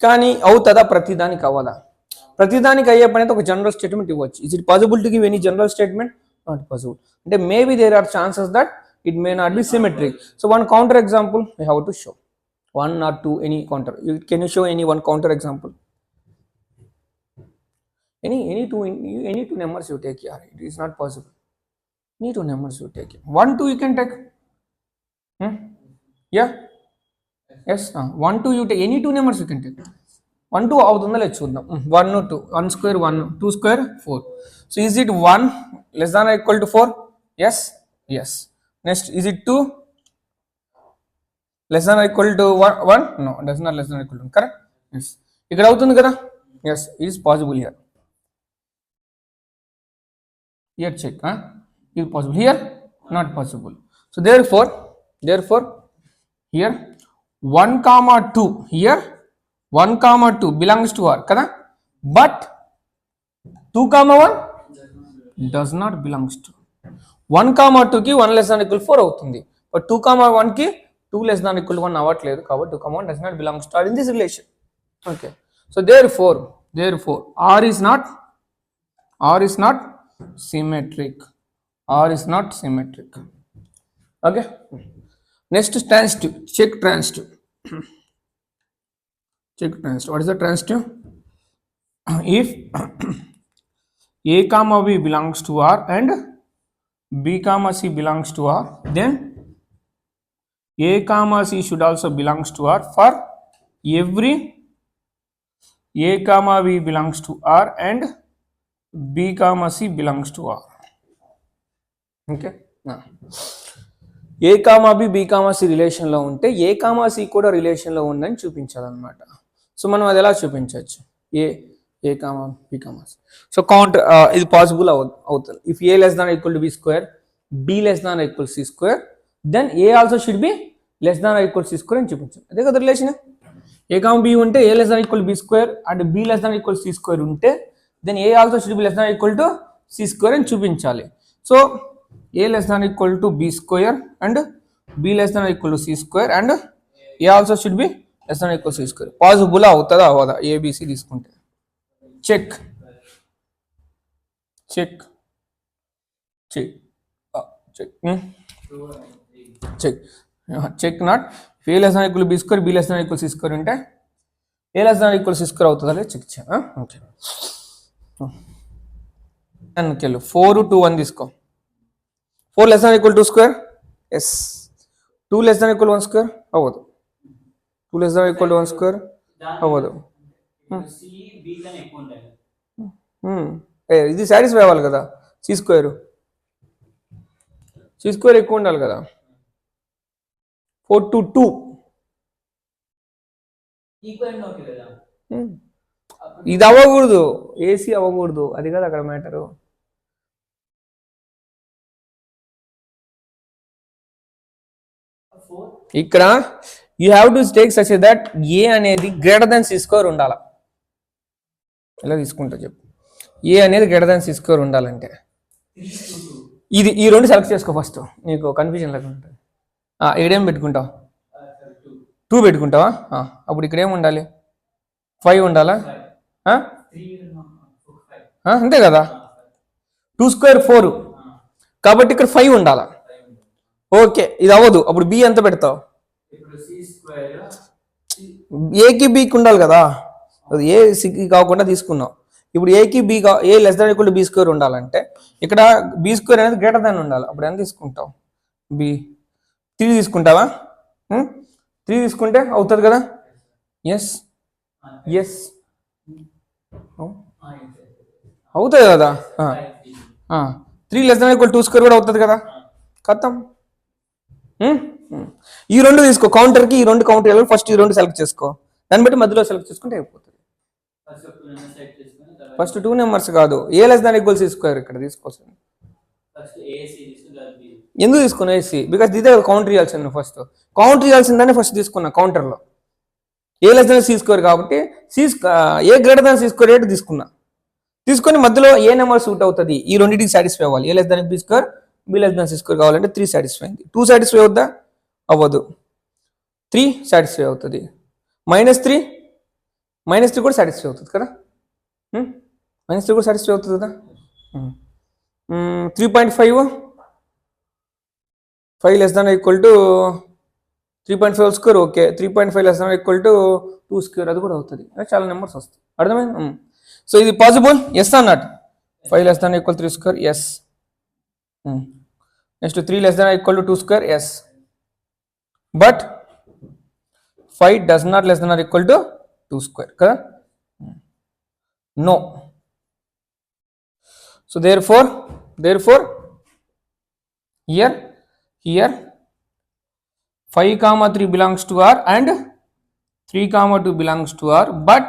A: కానీ అవుతుందా? ప్రతిదానికి అవ్వదా? ప్రతిదానికి అయ్యే పని అయితే ఒక జనరల్ స్టేట్మెంట్ ఇవ్వచ్చు. Is it possible to give any general statement? Not possible. అంటే maybe there are chances that it may not be symmetric. So one counter example I have to show. 1 or 2 any counter. Can you show any one counter example? Any two numbers you take here. It is not possible. Any two numbers you take. 1, 2 you can take. Yeah. Yes. 1, 2 you take. Any two numbers you can take. 1, 2 అవుతుందా లేదు చూద్దాం. 1, 2. 1 square 1, 2 square 4. So is it 1 less than or equal to 4? Yes. Yes. Next, is it 2 less than or equal to 1? No, does not less than or equal to 1. Correct? Yes. ఇక్కడ అవుతుంది కదా. Yes, it is possible here. Here check. Is it possible? Here not possible. So therefore here 1, 2 here 1, 2 belongs to R kada, but 2, 1 does not belongs to. 1, 2 ki 1 less than or equal to 4 అవుతుంది, but 2, 1 ki 2 less than or equal to 1 అవ్వట్లేదు కాబట్టి 2, 1 does not belongs to R in this relation. Okay, so therefore R is not symmetric. R is not symmetric. Okay, next transitive. Check transitive. What is the transitive? If a comma b belongs to R and b comma c belongs to R, then a comma c should also belongs to R for every a comma b belongs to R and b comma c belongs to R. Okay, A comma B B comma C రిలేషన్లో ఉంటే ఏ comma C కూడా రిలేషన్లో ఉందని చూపించాలన్నమాట. So మనం అది ఎలా చూపించవచ్చు? A comma B comma C. So count ఇది పాసిబుల్ అవుతుంది. If A less than equal to B square, B less than equal C square, then A also should be less than equal C square అని చూపించాలి. అదే కదా relation. A comma B ఉంటే A less than equal B square and B less than equal C square ఉంటే then A also should be less than equal to C square అని చూపించాలి. So a less than equal to b square and b less than equal to c square and a also should be less than equal to c square. Possible అవుతుందా అవదా? abc తీసుకుంటే check check check check check check not. a less than equal to b square, b less than equal to c square ఉంటే a less than equal to c square అవుతుందా లేదా check చేయ. Okay, 4, 2, 1 తీసుకో. 4 less than equal to 2 square? Yes. 2 less than equal to 1 square? అవ్వదు. 2 less than equal to 1 square? అవ్వదు. ఇది satisfy అవ్వాలి కదా. సి స్క్వేర్ ఎక్కువ ఉండాలి కదా. 4 to 2 ఇది అవ్వకూడదు, ఏసీ అవ్వకూడదు. అది కదా అక్కడ మ్యాటరు. ఇక్కడ you have to take such that A అనేది గ్రేటర్ దాన్ సి స్క్వేర్ ఉండాలి. ఎలా తీసుకుంటా చెప్పు? ఏ అనేది గ్రేటర్ దాన్ సి స్క్వేర్ ఉండాలంటే ఇది ఈ రెండు సెలెక్ట్ చేసుకో ఫస్ట్, నీకు కన్ఫ్యూజన్ లేకుండా ఉంటుంది. ఇక్కడేం పెట్టుకుంటావు? 2 పెట్టుకుంటావా? అప్పుడు ఇక్కడ ఏం ఉండాలి? 5 ఉండాలా? అంతే కదా. 2 square 4 కాబట్టి ఇక్కడ 5 ఉండాలా. ఓకే, ఇది అవ్వదు. అప్పుడు బి ఎంత పెడతావు? ఏకి బికి ఉండాలి కదా. అది ఏ సికి కాకుండా తీసుకున్నావు. ఇప్పుడు ఏకి B A less than equal to B square ఉండాలంటే ఇక్కడ బి స్క్వేర్ అనేది గ్రేటర్ దాన్ ఉండాలి. అప్పుడు ఎంత తీసుకుంటావు? బి 3 తీసుకుంటావా? 3 తీసుకుంటే అవుతుంది కదా. ఎస్ ఎస్ అవుతుంది కదా. 3 లెస్ దాన్ ఈక్వల్ 2 స్క్వేర్ కూడా అవుతుంది కదా. ఖతం. ఈ రెండు తీసుకో కౌంటర్కి, ఈ రెండు కౌంటర్ ఫస్ట్ ఈ రెండు సెలెక్ట్ చేసుకో, దాన్ని బట్టి మధ్యలో సెలెక్ట్ చేసుకుంటే అయిపోతుంది. ఫస్ట్ 2 నెంబర్స్ కాదు, ఏ లెస్ దాన్ ఈక్వల్స్ తీసుకోరు ఇక్కడ తీసుకోవచ్చు. ఎందుకు తీసుకున్నా ఏసీ? బికాస్ ఇదే కౌంటర్ ఇవ్వాల్సింది, ఫస్ట్ కౌంటర్ ఇవ్వాల్సిందని ఫస్ట్ తీసుకున్నా కౌంటర్లో. ఏ లెస్ దాన్ తీసుకోరు కాబట్టి ఏ గ్రేటర్ దాన్ తీసుకోరు రేటు తీసుకున్నా. తీసుకొని మధ్యలో ఏ నెంబర్ సూట్ అవుతుంది ఈ రెండింటికి సాటిస్ఫై అవ్వాలి. A less than B square, B less than C square కావాలంటే 3 సాటిస్ఫై అయింది. 2 సాటిస్ఫై అవుద్దా? అవ్వదు. 3 సాటిస్ఫై అవుతుంది. -3 కూడా సాటిస్ఫై అవుతుంది కదా. -3 కూడా సాటిస్ఫై అవుతుంది కదా. 3.5 5 less than equal to 3.5 square. Okay, 3.5 less than equal to 2 square, అది కూడా అవుతుంది. చాలా నెంబర్స్ వస్తాయి. అర్థమైంది? సో ఇది పాసిబుల్, ఎస్ అన్నట్టు. 5 less than equal 3 square, yes. Next 3 less than equal to 2 square, yes. But 5 does not less than equal to 2 square కదా. No. So therefore here 5, 3 belongs to R and 3, 2 belongs to R, but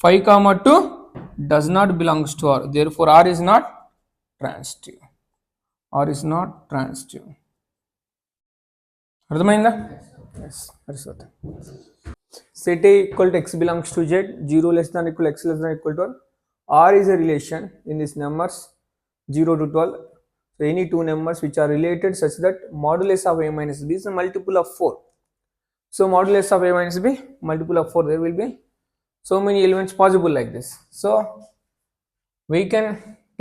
A: 5, 2 does not belongs to R. Therefore R is not transitive. R is not transitive. అర్థమైందా? Yes, that's what. Set A equal to x belongs to Z, 0 less than equal x less than equal to 1. R is a relation in these numbers 0 to 12. So any two numbers which are related such that modulus of a minus b is a multiple of 4. So modulus of a minus b multiple of 4, there will be so many elements possible like this. So we can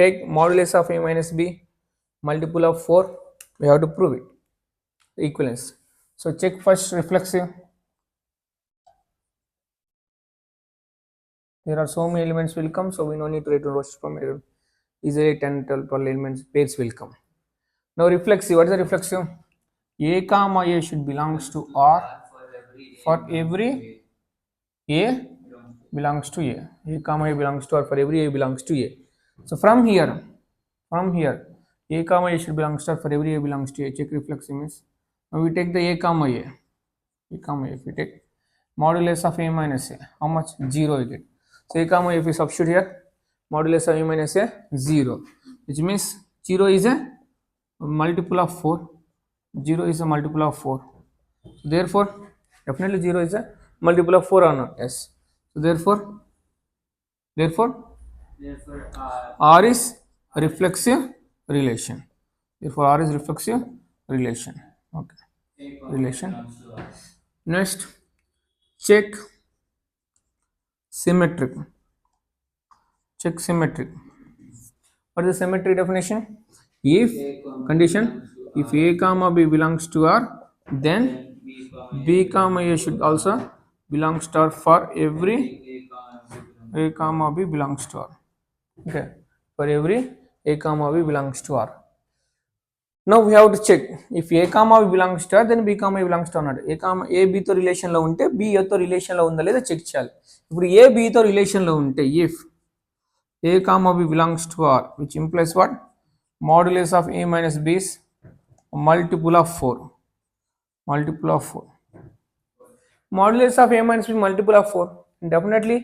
A: take modulus of a minus b multiple of 4. We have to prove it, equivalence. So check first reflexive. There are so many elements will come, so we no need to write rows from here. Easily 10, 12 elements pairs will come. Now reflexive, what is the reflexive? A comma A should belongs to R for every A belongs to A. A comma A belongs to R for every A belongs to A. So from here A comma A should belongs to R for every A belongs to A. Check reflexive means. Now we take the A comma A. If we take modulus of A minus A, how much? 0 you get. So A comma if we substitute here, modulus of A minus A 0, which means 0 is a multiple of 4. 0 is a multiple of 4. So therefore definitely 0 is a multiple of 4 or not? Yes. So therefore R is reflexive relation. Therefore R is reflexive relation. Okay, relation. Next, check symmetric. Check symmetric. What is the symmetry definition? If condition, if A comma B belongs to R, then B comma A should also belongs to R for every A comma B belongs to R. Okay, for every A comma B belongs to R. Now we have to check if A comma B belongs to R, then B comma A belongs to R. A comma A B తో relation లో ఉంటే B A తో relation లో ఉందా లేదా check చేయాలి. ఇప్పుడు A B తో రిలేషన్ లో ఉంటే if A comma B belongs to R, which implies what? Modulus of A minus B is multiple of 4. Multiple of 4. Modulus of A minus B multiple of 4. Definitely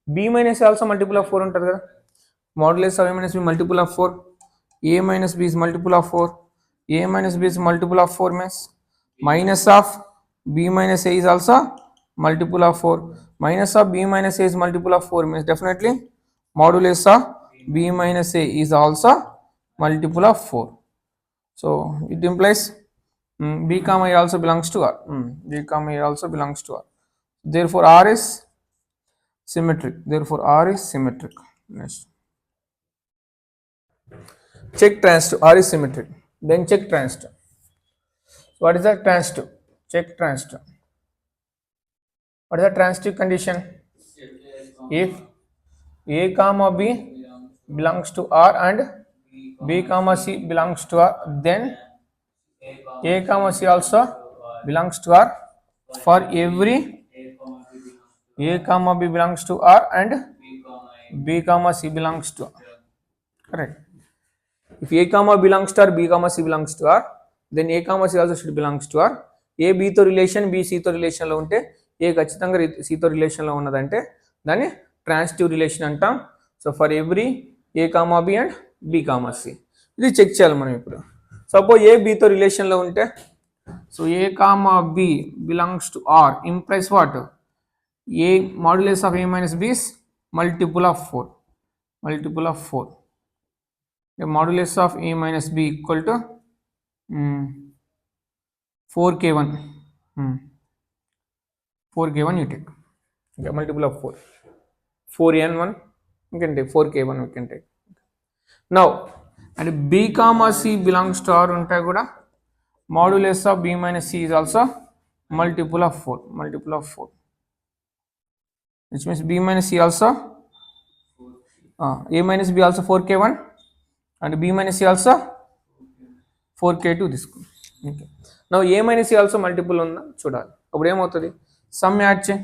A: B minus A also multiple of 4 ఉంటుంది కదా. Modulus of A minus B multiple of 4. A minus B is multiple of 4. A minus B is multiple of 4 means minus of B minus A is also multiple of 4. Minus of B minus A is multiple of 4 means definitely modulus of B minus A is also multiple of 4. So it implies B comma A also belongs to R. B comma A also belongs to R. Therefore R is symmetric. R is symmetric. Next, check transitive. R is symmetric. Then check transitive. What is the transitive? Check transitive. What is the transitive condition? If A comma B belongs to R and B comma C belongs to R, then A comma C also belongs to R for every A comma B belongs to R and B comma C belongs to R. Correct. If A comma belongs to R, B comma C belongs to R, then A comma C also should belongs to R. A B తో relation, B C తో రిలేషన్లో ఉంటే ఏ ఖచ్చితంగా C తో రిలేషన్లో ఉన్నదంటే దాన్ని transitive relation అంటాం. So for every A comma B and B comma C ఇది చెక్ చేయాలి మనం ఇప్పుడు. సపోజ్ A B తో రిలేషన్లో ఉంటే so A comma B belongs to R implies what? A modulus of A minus B is multiple of 4. Multiple of 4. The modulus of A minus B equal to 4k1. 4k1 you take. Okay, multiple of 4. 4n1 you can take. 4k1 you can take. Now, and B comma C belongs to R unta kuda modulus of B minus C is also multiple of 4. Multiple of 4. Which means B minus C also A minus B also 4k1 and B minus C also 4k2 this. Okay. Now A minus C also multiple ఉందా చూడాలి. అప్పుడు ఏమవుతుంది? Some add చే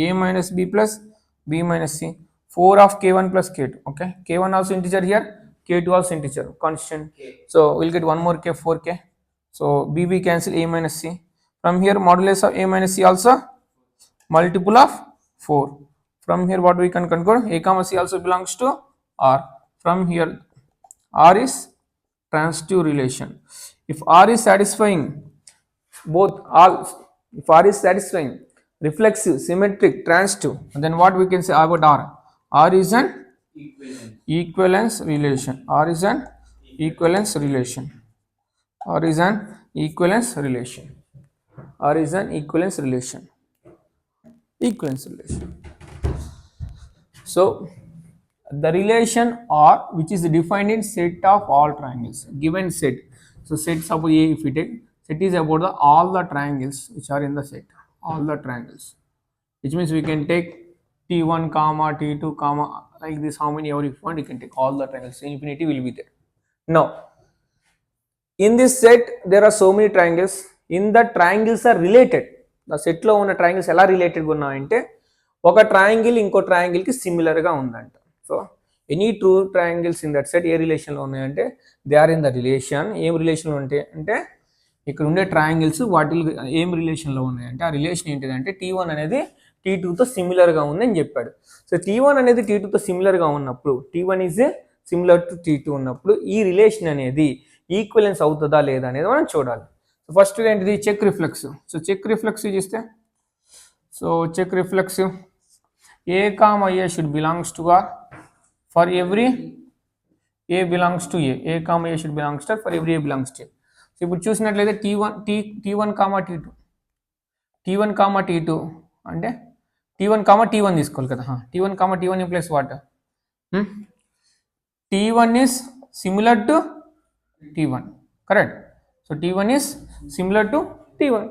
A: A minus B plus B minus C 4 of k1 plus k2. Okay, k1 also integer here, k2 also integer constant. So we'll get one more k, 4k. So B cancel A minus C. From here modulus of A minus C also multiple of 4. From here what we can conclude? A comma C also belongs to R. From here R is transitive relation. If R is satisfying both all, if R is satisfying reflexive, symmetric, transitive, then what we can say about R? R is an equivalence relation. R is an equivalence relation. R is an equivalence relation. R is an equivalence relation. Equivalence relation. So the relation R which is defined in set of all triangles, given set. So set suppose A if we take, set is about the all the triangles which are in the set, all the triangles, which means we can take T1 comma T2 comma like this, how many ever you want you can take all the triangles, infinity will be there. Now in this set there are so many triangles, in the triangles are related. The set లో ఉన్న triangles ఎలా రిలేటెడ్గా ఉన్నాయంటే ఒక triangle ఇంకో ట్రయాంగిల్కి సిమిలర్గా ఉందంట. So any two triangles in that set ఏ రిలేషన్లో ఉన్నాయంటే they are in the relation. ఏం రిలేషన్లో ఉంటాయి అంటే ఇక్కడ ఉండే ట్రయాంగిల్స్ వాటి ఏం రిలేషన్లో ఉన్నాయంటే ఆ రిలేషన్ ఏంటిదంటే T1 అనేది T2తో సిమిలర్గా ఉందని చెప్పాడు. సో T1 అనేది T2తో సిమిలర్గా ఉన్నప్పుడు, T1 is similar to T2 ఉన్నప్పుడు ఈ రిలేషన్ అనేది ఈక్వలెన్స్ అవుతుందా లేదా అనేది మనం చూడాలి. సో ఫస్ట్ ఏంటిది? Check reflexive. So check reflexive చేస్తే so check reflexive A comma A should belongs to R for every A belongs to A. A comma A should belongs to R for every A belongs to A. So ఇప్పుడు చూసినట్లయితే T1 comma T2, T1 comma T2 అంటే T1 comma T1 తీసుకోవాలి కదా. T1 comma T1 implies what? T1 is similar to T1, correct? So T1 is similar to T1.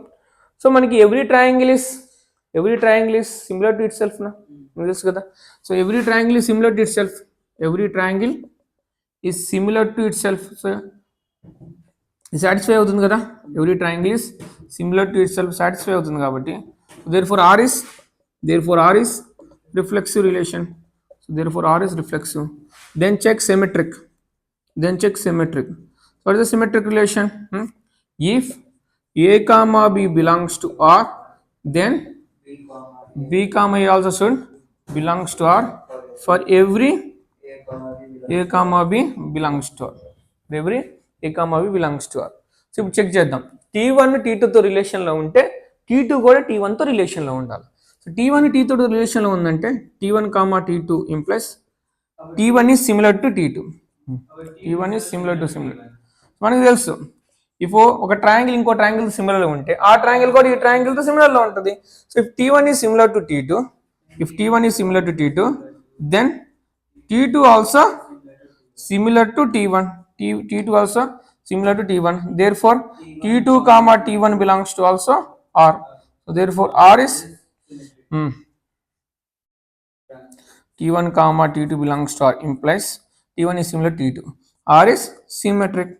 A: So మనకి every triangle is similar to itself na తెలుసు కదా. So every triangle is similar to itself. Every triangle is similar to itself. So satisfy అవుతుంది కదా. every triangle is similar to itself, satisfy అవుతుంది కాబట్టి therefore R is reflexive relation. So therefore R is reflexive. Then check symmetric. What is the symmetric relation? If A comma B belongs to R, then B comma A also should belongs to R for every A comma B belongs to R. Every A comma B belongs to R. So ఇప్పుడు check చేద్దాం. T1 T2తో రిలేషన్లో ఉంటే T2 కూడా T1తో రిలేషన్లో ఉండాలి. So T1 T2తో రిలేషన్లో ఉందంటే T1 comma T2 implies T1 is similar to T2. T1 is similar to మనకు తెలుసు ఇఫ్ ఒక ట్రయాంగిల్ ఇంకో ట్రయాంగిల్ సిమిలర్గా ఉంటే ఆ ట్రయాంగిల్ కూడా ఈ ట్రయాంగిల్తో సిమిలర్లో ఉంటుంది. So if T1 is similar to T2, then T2 also similar to T1. T2 also similar to T1. Therefore T2 comma T1 belongs to also R. So therefore R is T1 comma T2 belongs to R implies T1 is similar to T2. R is symmetric.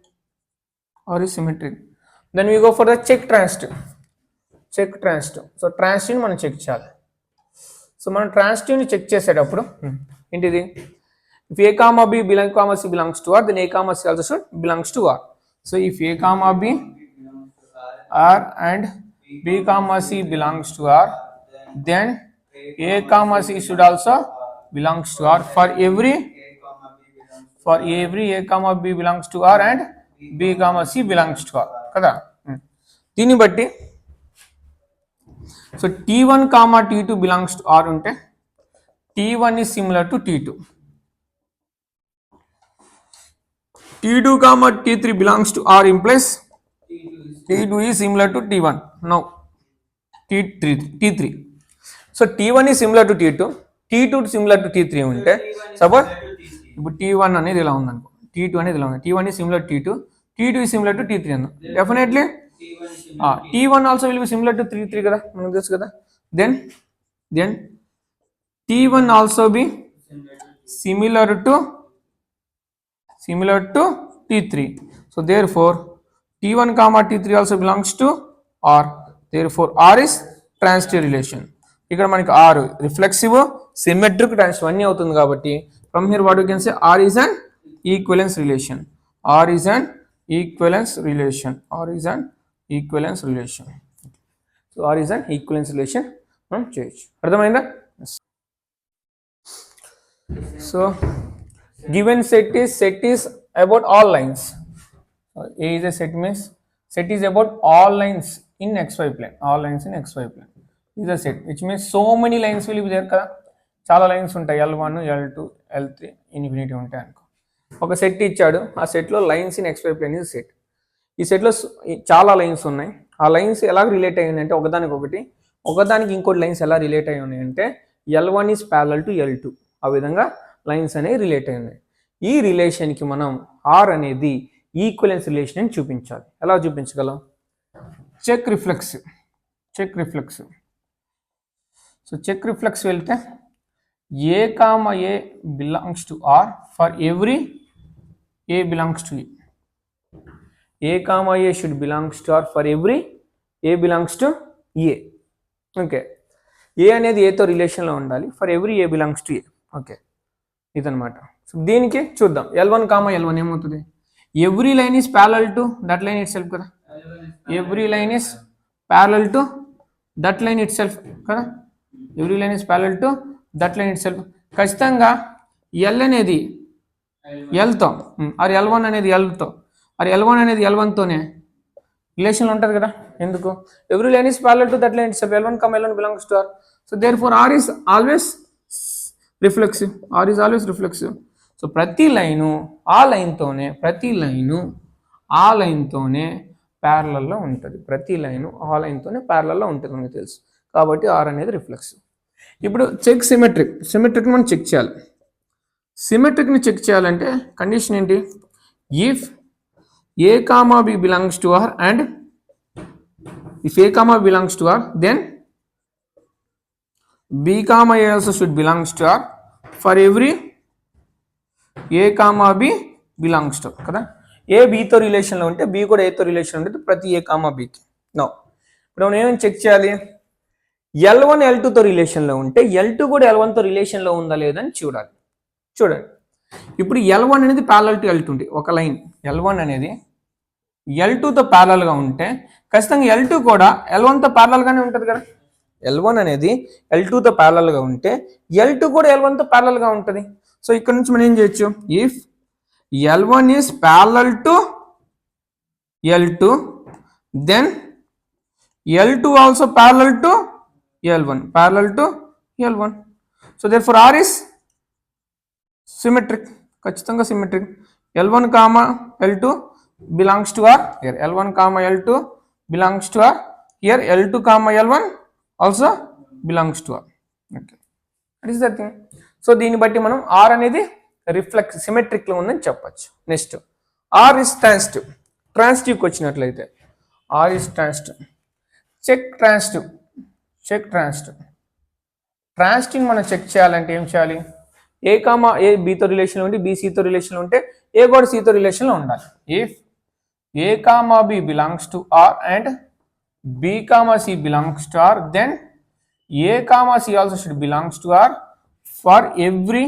A: Then we go for the check transitive. So transitive మనం check చేయాలి. So మనం ట్రాన్సిటివ్ని check చేసేటప్పుడు ఏంటిది? If a comma b comma c belongs to R, then a comma c also should belongs to R. So if a comma b R and b comma c belongs to R, then a comma c should also belongs to R for every a comma b belongs to R and b comma c belongs to R కదా. దీన్ని బట్టి so t1 comma t2 belongs to R ఉంటే t1 is similar to t2, t2 comma t3 belongs to R implies t2 is similar to t1. Now t3 so t1 is similar to t2, t2 similar to t3 ఉంటే suppose ఇప్పుడు t1 అనేది ఇలా ఉందనుకో, t2 అనేది ఇలా ఉంది, t1 is similar to t2, t2 is similar to t3 అన్న definitely t1 also will be similar to t3 కదా, మనకు తెలుసు కదా. then t1 also be similar to t3. So therefore t1 comma t3 also belongs to R. Therefore R is transitive relation. ఇక్కడ మనకి R reflexive, symmetric, transitive అన్నీ అవుతుంది కాబట్టి from here what we can say, R is an equivalence relation. R is an equivalence relation. R is an equivalence relation. So R is an equivalence relation మనం చేయొచ్చు. అర్థమైందా? So given set is about all lines. A is a set is about all lines in xy plane. All lines in xy plane is a set, which means so many lines will be there కదా. చాలా lines ఉంటాయి, L1 L2 L3 infinity ఉంటాయి అనుకో. ఒక set ఇచ్చాడు, ఆ సెట్లో lines in xy plane is set. ఈ సెట్లో చాలా లైన్స్ ఉన్నాయి. ఆ లైన్స్ ఎలా రిలేట్ అయ్యి ఉన్నాయంటే ఒకదానికి ఇంకోటి లైన్స్ ఎలా రిలేట్ అయ్యి ఉన్నాయంటే L1 is parallel to L2, ఆ విధంగా లైన్స్ అనేవి రిలేట్ అయి ఉన్నాయి. ఈ రిలేషన్కి మనం R అనేది ఈక్వలెన్స్ రిలేషన్ అని చూపించాలి. ఎలా చూపించగలం? Check reflexive. So check reflex వెళ్తే A comma A belongs to R for every A belongs to A. A comma A should belongs to R for every A belongs to A. Okay, A అనేది ఏతో రిలేషన్లో ఉండాలి for every A belongs to A. Okay, ఇదనమాట. So దీనికి చూద్దాం. L1 comma L1 ఏమవుతుంది? Every line is parallel to that line itself కదా. Every line is parallel to that line itself కదా. Every line is parallel to that line itself. ఖచ్చితంగా L అనేది Lతో, are L1 అనేది Lతో, are L1 అనేది L1తోనే రిలేషన్లో ఉంటుంది కదా. ఎందుకు? Every line is parallel to that line itself. L1 comma L1 belongs to R. So therefore R is always reflexive. R is always reflexive. So ప్రతి line ఆ లైన్తోనే ప్యారలల్లో ఉంటుంది. ప్రతి లైను ఆ లైన్తోనే ప్యారలల్లో ఉంటుంది మనకు తెలుసు. కాబట్టి ఆర్ అనేది రిఫ్లెక్సివ్. ఇప్పుడు చెక్ సిమెట్రిక్ మనం చెక్ చేయాలి. సిమెట్రిక్ని చెక్ చేయాలంటే కండిషన్ ఏంటి? If A comma B belongs to R and if A comma belongs to R then B comma A also should belongs to R for every A comma B belongs to కదా. A బితో రిలేషన్లో ఉంటే B కూడా ఏతో relation ఉంటుంది ప్రతి A comma బికి. No ఇప్పుడు మనం ఏమైనా చెక్ చేయాలి? L1 L2తో రిలేషన్లో ఉంటే L2 కూడా L1తో రిలేషన్లో ఉందా లేదని చూడాలి. చూడండి, ఇప్పుడు L1 అనేది ప్యారలల్ టు L2 ఉంది. ఒక లైన్ L1 అనేది L2తో ప్యారలల్గా ఉంటే ఖచ్చితంగా L2 కూడా L1తో ప్యారలల్గానే ఉంటుంది కదా. L1 అనేది L2తో ప్యారలల్గా ఉంటే L2 కూడా L1తో ప్యారలల్గా ఉంటుంది. సో ఇక్కడ నుంచి మనం ఏం చేయొచ్చు? If L1 is parallel to L2 then L2 also parallel to L1. So therefore R is symmetric. ఖచ్చితంగా symmetric. L1 comma L2 belongs to R here. L1 comma L2 belongs to R here. L2 comma L1 also belongs to R. Okay, that is the thing. So దీన్ని బట్టి మనం R అనేది reflex symmetric లో ఉందని చెప్పొచ్చు. Next R is transitive. ట్రాన్సిటివ్కి వచ్చినట్లయితే R is transitive. Check transitive. Transitive మనం చెక్ చేయాలంటే ఏం చేయాలి? ఏ కామా ఏ బితో రిలేషన్లో ఉండి బి సితో రిలేషన్లో ఉంటే ఏ కూడా సితో రిలేషన్లో ఉండాలి. If A comma B belongs to R and B comma C belongs to R then A comma C also should belongs to R for every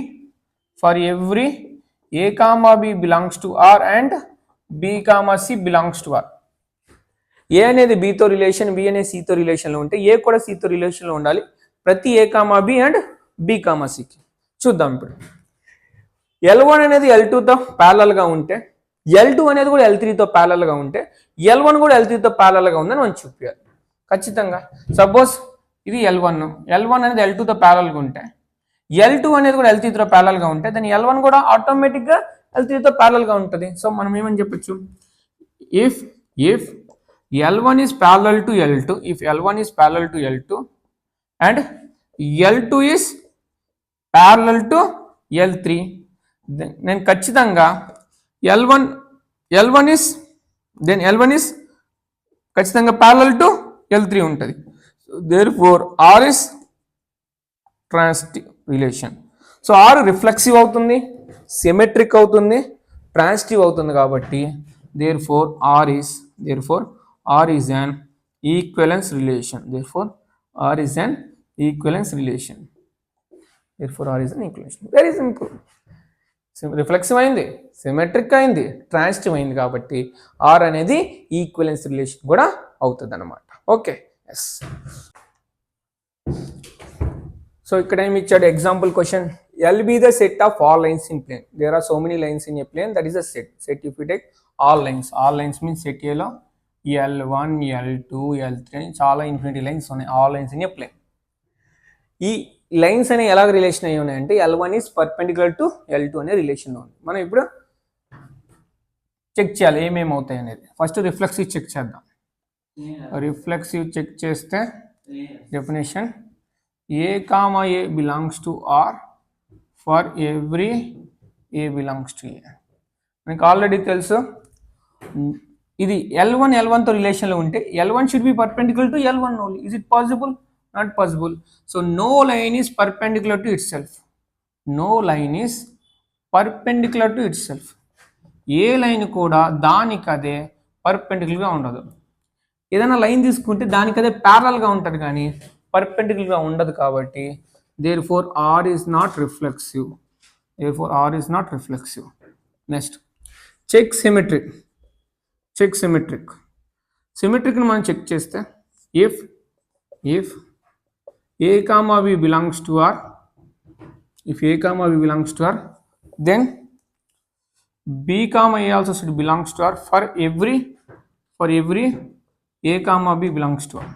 A: for every A comma B belongs to R and B comma C belongs to R. ఏ అనేది బితో relation, B అనేది సితో రిలేషన్లో ఉంటే ఏ కూడా సితో రిలేషన్లో ఉండాలి ప్రతి A comma B and B comma సికి. చూద్దాం ఇప్పుడు. L1 అనేది L2తో ప్యారలల్గా ఉంటే L2 అనేది కూడా L3తో ప్యారలల్గా ఉంటే L1 కూడా L3తో ప్యారలల్గా ఉందని మనం చూపించాలి ఖచ్చితంగా. సపోజ్ ఇది L1 అనేది L2తో ప్యారలల్గా ఉంటే L2 అనేది కూడా L3తో ప్యారలల్గా ఉంటే దాని L1 కూడా ఆటోమేటిక్గా L3తో ప్యారలల్గా ఉంటుంది. సో మనం ఏమని చెప్పొచ్చు, if L1 is parallel to L2, if L1 is parallel to L2 and L2 is parallel to L3, నేను ఖచ్చితంగా L1 is ఖచ్చితంగా parallel to L3 ఉంటుంది. therefore R is transitive relation. So R reflexive అవుతుంది, symmetric అవుతుంది, transitive అవుతుంది కాబట్టి therefore R is an equivalence relation. Therefore R is an equivalence relation. Very simple. Reflexive అయింది, symmetric అయింది, transitive అయింది కాబట్టి ఆర్ అనేది ఈక్వలెన్స్ రిలేషన్ కూడా అవుతుంది అన్నమాట. Okay, yes. సో ఇక్కడ ఏమి ఇచ్చాడు example question, L be the set of all lines in plane. There are so many lines in a plane, that is a set if you take all lines means set ఏలో L1, L2, L3 చాలా infinity lines ఉన్నాయి, all lines in a plane. ఈ lines అనేవి ఎలా relation అయ్యి ఉన్నాయంటే L1 is perpendicular to L2 అనే రిలేషన్లో ఉంది. మనం ఇప్పుడు చెక్ చేయాలి ఏమేమి అవుతాయి అనేది. ఫస్ట్ రిఫ్లెక్సివ్ చెక్ చేద్దాం. రిఫ్లెక్సివ్ చెక్ చేస్తే definition A comma A belongs to R for every A belongs to A. మీకు ఆల్రెడీ తెలుసు ఇది L1తో రిలేషన్లో ఉంటే L1 should be perpendicular to L1 only. Is it possible? Not possible. So no line is perpendicular to itself. No line is perpendicular to itself. A line కూడా దానికదే పర్పెండిక్యులర్గా ఉండదు. ఏదైనా లైన్ తీసుకుంటే దానికదే ప్యారలల్గా ఉంటుంది కానీ పర్పెండిక్యులర్గా ఉండదు కాబట్టి therefore R is not reflexive. Next, check symmetric. సిమెట్రిక్ని మనం చెక్ చేస్తే if A comma B belongs to R, then B comma A also should belongs to R for every A comma B belongs to R.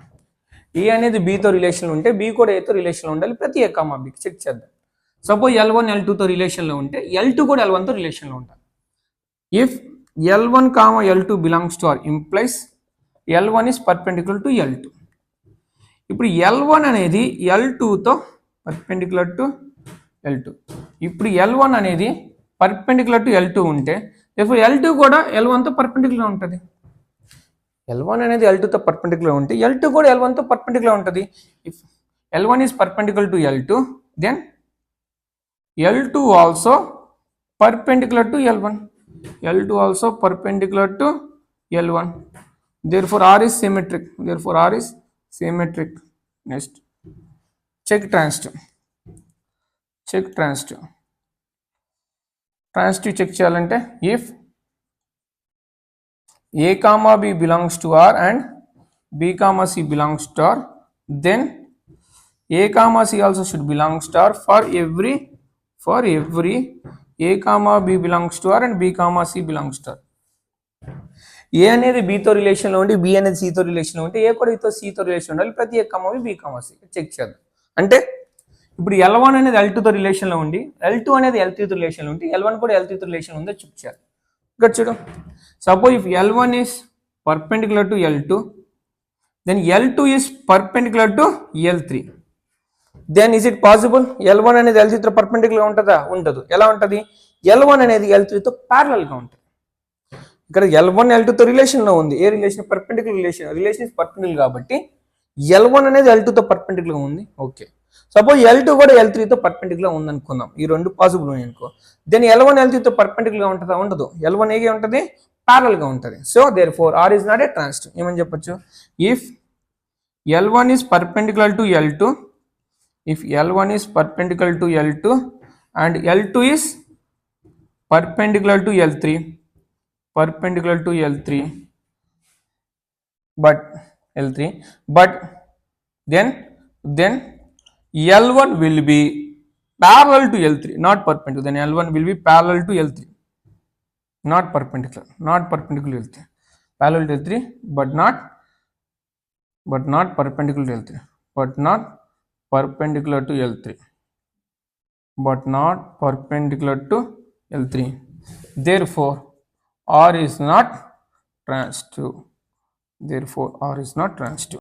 A: A అనేది B తో రిలేషన్లో ఉంటే B కూడా A తో రిలేషన్లో ఉండాలి ప్రతి A comma B. చెక్ చేద్దాం. సపోజ్ L1 L2తో రిలేషన్లో ఉంటే L2 కూడా L1తో రిలేషన్లో ఉండాలి. If L1 comma L2 belongs to R implies L1 is perpendicular to L2. ఇప్పుడు L1 అనేది L2తో పర్పెండిక్యులర్ టు L2. ఇప్పుడు L1 అనేది పర్పెండిక్యులర్ టు L2 ఉంటే ఇప్పుడు L2 కూడా L1తో పర్పెండిక్యులర్ ఉంటుంది. L1 అనేది L2తో పర్పెండిక్యులర్ ఉంటే L2 కూడా L1తో పర్పెండిక్యులర్ ఉంటుంది. If L1 is perpendicular to L2, then L2 also perpendicular to L1. L2 also perpendicular to L1. Therefore R is symmetric. Next, check transitive. Transitive check చేయాలంటే if A comma B belongs to R and B comma C belongs to R, then A comma C also should belongs to R for every A comma B belongs to R and B comma C belongs to R. ఏ అనేది బీతో రిలేషన్లో ఉండి B అనేది సితో రిలేషన్లో ఉంటే ఏ కూడా ఈతో సితో relation ఉండాలి ప్రతి A comma B comma C. Check చేద్దాం. అంటే ఇప్పుడు L1 అనేది L2తో రిలేషన్లో ఉండి L2 అనేది L3తో రిలేషన్లో ఉంటే L1 కూడా L3తో రిలేషన్ ఉందో చెక్ చేయాలి. ఇక్కడ చూడు, suppose if L1 is perpendicular to L2, then L2 is perpendicular to L3. Then is it possible? L1 అనేది L3తో పర్పెండిక్యులర్గా ఉంటుందా? ఉండదు. ఎలా ఉంటుంది? L1 అనేది L3తో ప్యారలల్గా ఉంటుంది. ఇక్కడ L1 L2తో రిలేషన్లో ఉంది. ఏ relation? Perpendicular relation is perpendicular కాబట్టి L1 అనేది L2తో పర్పెండిక్యులర్గా ఉంది. ఓకే, సపోజ్ L2 కూడా L3తో పర్పెండిక్యులర్ ఉంది అనుకుందాం. ఈ రెండు పాసిబుల్ ఉన్నాయి అనుకో. దెన్ L1 L3తో పర్పెండిక్యులర్గా ఉంటుందా? ఉండదు. L1 ఏగే ఉంటుంది? ప్యారలల్గా ఉంటుంది. So therefore R is not a transitive. ఏమని చెప్పొచ్చు? If L1 is perpendicular to L2, if L1 is perpendicular to L2 and L2 is perpendicular to L3, perpendicular to L3, but L3, but then L1 will be parallel to L3, not perpendicular. Then L1 will be parallel to L3, not perpendicular, not perpendicular to L3, parallel to L3, but not perpendicular to L3, but not perpendicular to L3, but not perpendicular to L3. Therefore, R is not transitive. Therefore, R is not transitive.